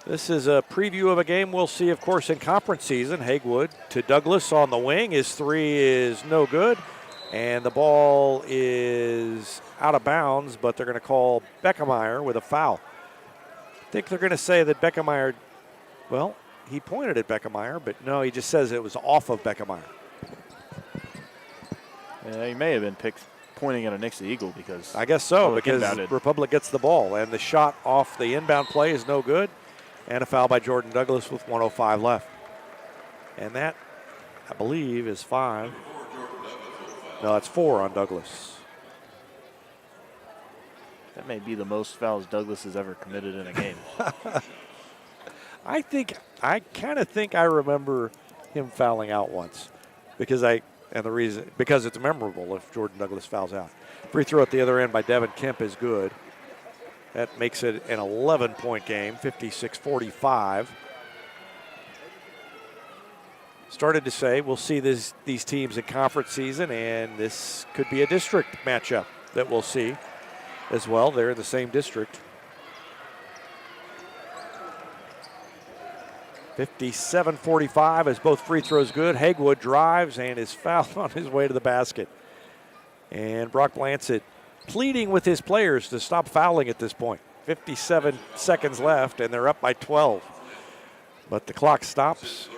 This is a preview of a game we'll see, of course, in conference season. Hagewood to Douglas on the wing. His three is no good, and the ball is out of bounds, but they're going to call Beckemeyer with a foul. I think they're going to say that Beckemeyer, well, he pointed at Beckemeyer, but no, he just says it was off of Beckemeyer. Yeah, he may have been pointing at a Nixa Eagle because I guess so, because inbounded. Republic gets the ball, and the shot off the inbound play is no good, and a foul by Jordan Douglas with 1:05 left. And that, I believe, is 5. No, it's 4 on Douglas. That may be the most fouls Douglas has ever committed in a game. I kind of think I remember him fouling out once because it's memorable if Jordan Douglas fouls out. Free throw at the other end by Devin Kemp is good. That makes it an 11-point game, 56-45. Started to say we'll see these teams in conference season, and this could be a district matchup that we'll see as well. They're in the same district. 57-45 as both free throws good. Hagewood drives and is fouled on his way to the basket. And Brock Blancett pleading with his players to stop fouling at this point. 57 seconds left, and they're up by 12. But the clock stops.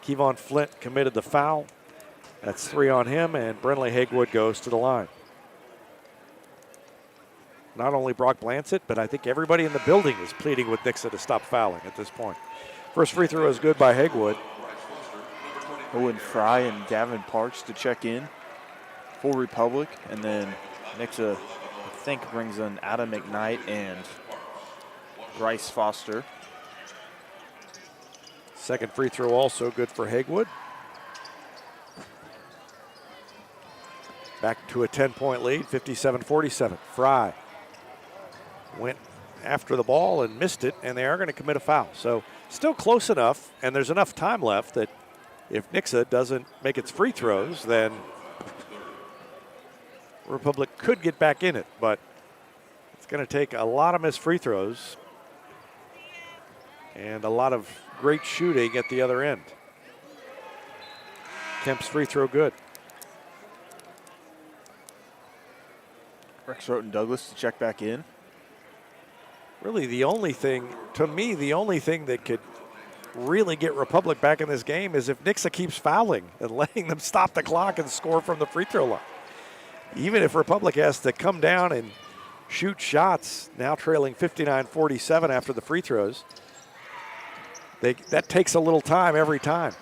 Kevon Flint committed the foul. That's 3 on him, and Brentley Hagewood goes to the line. Not only Brock Blancett, but I think everybody in the building is pleading with Nixa to stop fouling at this point. First free throw is good by Hagewood. Owen Fry and Gavin Parks to check in for Republic. And then Nixa, I think, brings in Adam McKnight and Bryce Foster. Second free throw also good for Hagewood. Back to a 10-point lead, 57-47. Fry went after the ball and missed it, and they are going to commit a foul. So still close enough, and there's enough time left that if Nixa doesn't make its free throws, then Republic could get back in it, but it's going to take a lot of missed free throws and a lot of great shooting at the other end. Kemp's free throw good. Rex Roten Douglas to check back in. Really the only thing that could really get Republic back in this game is if Nixa keeps fouling and letting them stop the clock and score from the free throw line. Even if Republic has to come down and shoot shots, now trailing 59-47 after the free throws, that takes a little time every time.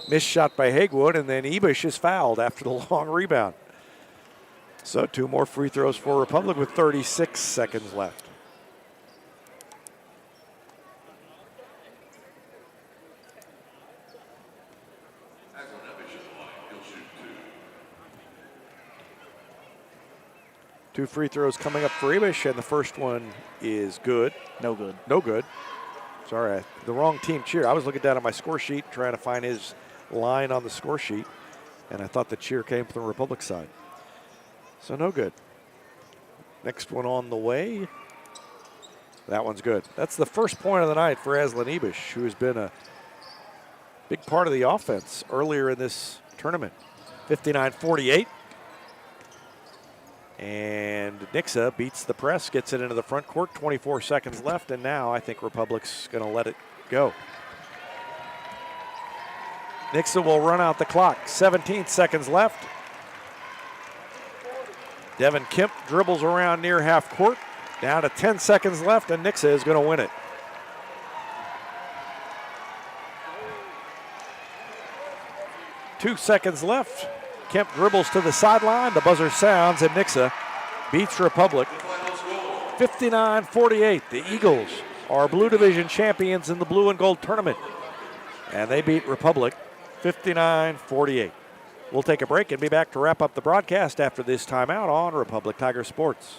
Missed shot by Hagewood, and then Ebish is fouled after the long rebound. So 2 more free throws for Republic with 36 seconds left. 2 free throws coming up for Ibish, and the first one is good. No good. No good. Sorry, the wrong team cheer. I was looking down at my score sheet trying to find his line on the score sheet, and I thought the cheer came from the Republic side. So no good. Next one on the way. That one's good. That's the first point of the night for Aslan Ibish, who has been a big part of the offense earlier in this tournament. 59-48. And Nixa beats the press, gets it into the front court, 24 seconds left, and now I think Republic's going to let it go. Nixa will run out the clock, 17 seconds left. Devin Kemp dribbles around near half court, down to 10 seconds left, and Nixa is going to win it. Two seconds left. Kemp dribbles to the sideline. The buzzer sounds, and Nixa beats Republic 59-48. The Eagles are Blue Division champions in the blue and gold tournament, and they beat Republic 59-48. We'll take a break and be back to wrap up the broadcast after this timeout on Republic Tiger Sports.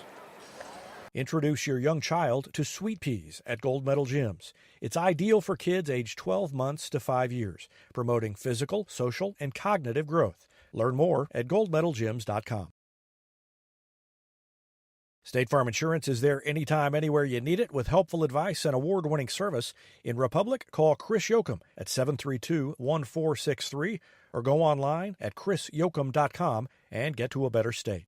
Introduce your young child to Sweet Peas at Gold Medal Gyms. It's ideal for kids aged 12 months to 5 years, promoting physical, social, and cognitive growth. Learn more at goldmedalgyms.com. State Farm Insurance is there anytime, anywhere you need it with helpful advice and award-winning service. In Republic, call Chris Yoakum at 732-1463 or go online at chrisyoakum.com and get to a better state.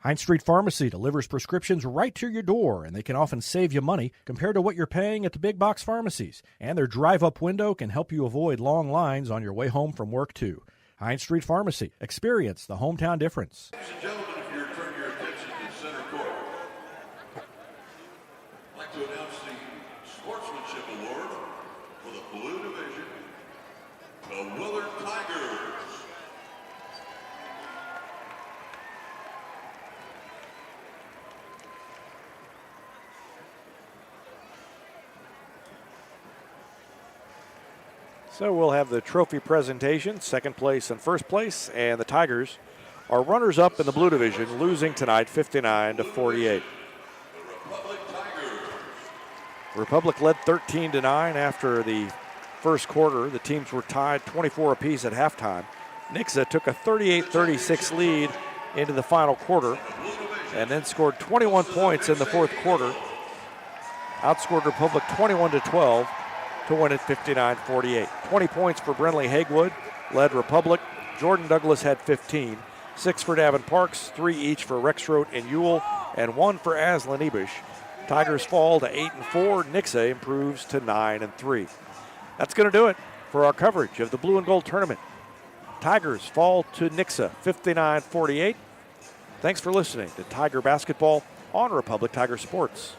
Heinz Street Pharmacy delivers prescriptions right to your door, and they can often save you money compared to what you're paying at the big box pharmacies. And their drive-up window can help you avoid long lines on your way home from work, too. Heinz Street Pharmacy. Experience the hometown difference. Ladies and gentlemen, if you turn your attention to center court, I'd like to announce the Sportsmanship Award for the Blue Division, the Willard Tigers. So we'll have the trophy presentation, second place and first place, and the Tigers are runners-up in the Blue Division, losing tonight 59-48. Republic led 13-9 after the first quarter. The teams were tied 24 apiece at halftime. Nixa took a 38-36 lead into the final quarter and then scored 21 points in the fourth quarter. Outscored Republic 21-12. To win at 59-48. 20 points for Brenley Hagewood, led Republic. Jordan Douglas had 15. 6 for Davin Parks, 3 each for Rexroth and Ewell, and 1 for Aslan Ibish. Tigers fall to 8-4. Nixa improves to 9-3. That's going to do it for our coverage of the Blue and Gold Tournament. Tigers fall to Nixa 59-48. Thanks for listening to Tiger Basketball on Republic Tiger Sports.